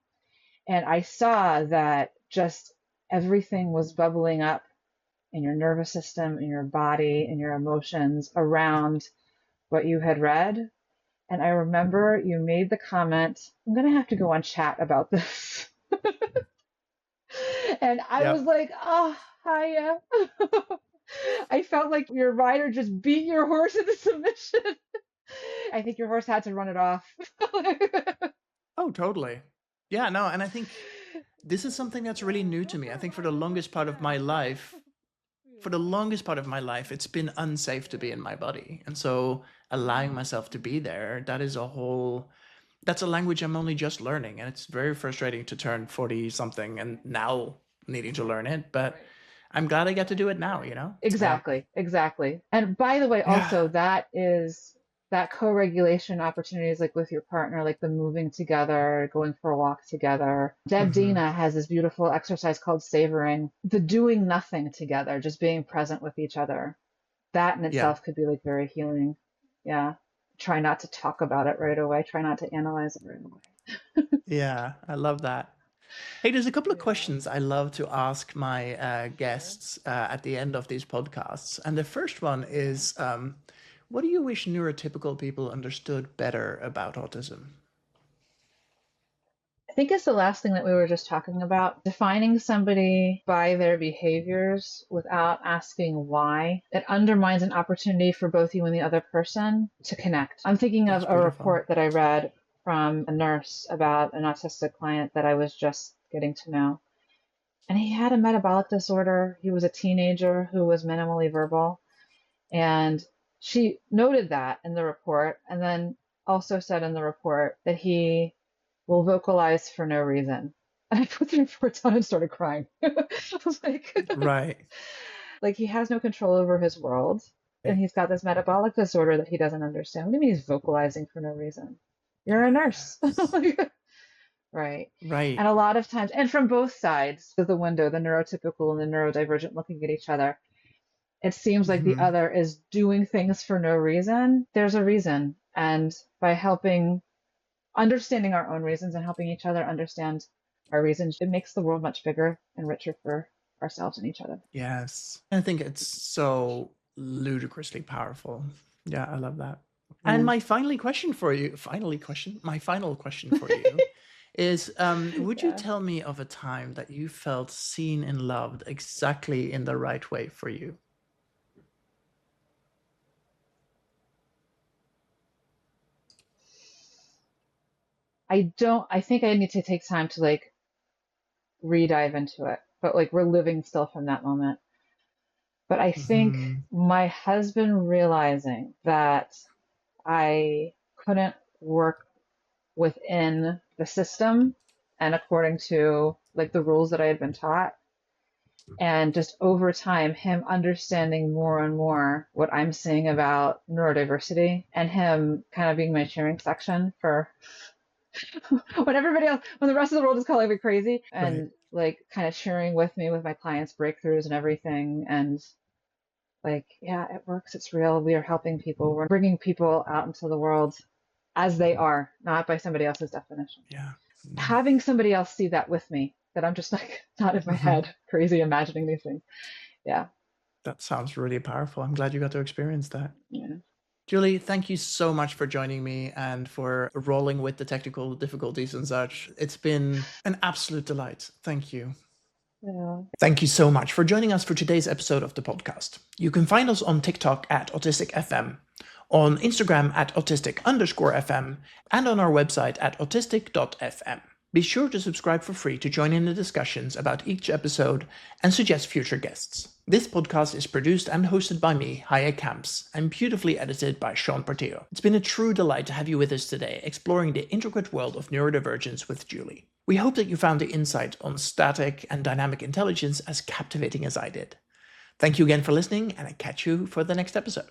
Speaker 2: And I saw that just everything was bubbling up in your nervous system, in your body, in your emotions around what you had read. And I remember you made the comment, I'm going to have to go on chat about this. And I was
Speaker 1: Yep.
Speaker 2: like, oh, hiya. I felt like your rider just beat your horse into submission. I think your horse had to run it off.
Speaker 1: Oh, totally. Yeah, no, and I think This is something that's really new to me. I think for the longest part of my life, it's been unsafe to be in my body. And so allowing myself to be there, that's a language I'm only just learning. And it's very frustrating to turn 40 something and now needing to learn it. But I'm glad I get to do it now, you know? Yeah.
Speaker 2: Exactly, exactly. And by the way,
Speaker 1: Yeah.
Speaker 2: also that co-regulation opportunities like with your partner, like the moving together, going for a walk together. Deb
Speaker 1: Hmm.
Speaker 2: Dina has this beautiful exercise called savoring, the doing nothing together, just being present with each other. That in
Speaker 1: Yeah.
Speaker 2: itself could be like very healing. Yeah. Try not to talk about it right away. Try not to analyze it right away.
Speaker 1: Yeah. I love that. Hey, there's a couple of
Speaker 2: Yeah.
Speaker 1: questions I love to ask my guests at the end of these podcasts. And the first one is, what do you wish neurotypical people understood better about autism?
Speaker 2: I think it's the last thing that we were just talking about. Defining somebody by their behaviors without asking why, it undermines an opportunity for both you and the other person to connect. I'm thinking of
Speaker 1: That's
Speaker 2: a
Speaker 1: beautiful.
Speaker 2: report that I read from a nurse about an autistic client that I was just getting to know. And he had a metabolic disorder. He was a teenager who was minimally verbal. And she noted that in the report and then also said in the report that he will vocalize for no reason. And I put the report down and started crying. I was
Speaker 1: Right.
Speaker 2: like he has no control over his world. And he's got this metabolic disorder that he doesn't understand. What do you mean he's vocalizing for no reason? You're a nurse.
Speaker 1: Yes.
Speaker 2: Right.
Speaker 1: Right.
Speaker 2: And a lot of times, and from both sides of the window, the neurotypical and the neurodivergent looking at each other, it seems like the
Speaker 1: Hmm.
Speaker 2: other is doing things for no reason. There's a reason. And by understanding our own reasons and helping each other understand our reasons, it makes the world much bigger and richer for ourselves and each other.
Speaker 1: Yes. I think it's so ludicrously powerful. Yeah, I love that. And
Speaker 2: Yeah.
Speaker 1: my final question for you is, would you
Speaker 2: Yeah.
Speaker 1: tell me of a time that you felt seen and loved exactly in the right way for you?
Speaker 2: I think I need to take time to like re-dive into it, but like we're living still from that moment. But I think
Speaker 1: Hmm.
Speaker 2: my husband realizing that I couldn't work within the system and according to like the rules that I had been taught. And just over time, him understanding more and more what I'm seeing about neurodiversity and him kind of being my cheering section for when the rest of the world is calling me crazy
Speaker 1: Right.
Speaker 2: and like kind of cheering with me with my clients' breakthroughs and everything. And like, yeah, it works. It's real. We are helping people. We're bringing people out into the world as they are, not by somebody else's definition.
Speaker 1: Yeah.
Speaker 2: Having somebody else see that with me, that I'm just like not in my
Speaker 1: Hmm.
Speaker 2: head, crazy imagining these things. Yeah.
Speaker 1: That sounds really powerful. I'm glad you got to experience that.
Speaker 2: Yeah.
Speaker 1: Julie, thank you so much for joining me and for rolling with the technical difficulties and such. It's been an absolute delight. Thank you.
Speaker 2: Yeah.
Speaker 1: Thank you so much for joining us for today's episode of the podcast. You can find us on TikTok at Autistic FM, on Instagram at autistic_FM, and on our website at autistic.fm. Be sure to subscribe for free to join in the discussions about each episode and suggest future guests. This podcast is produced and hosted by me, Haje Kamps, and beautifully edited by Sean Portillo. It's been a true delight to have you with us today, exploring the intricate world of neurodivergence with Julie. We hope that you found the insight on static and dynamic intelligence as captivating as I did. Thank you again for listening, and I catch you for the next episode.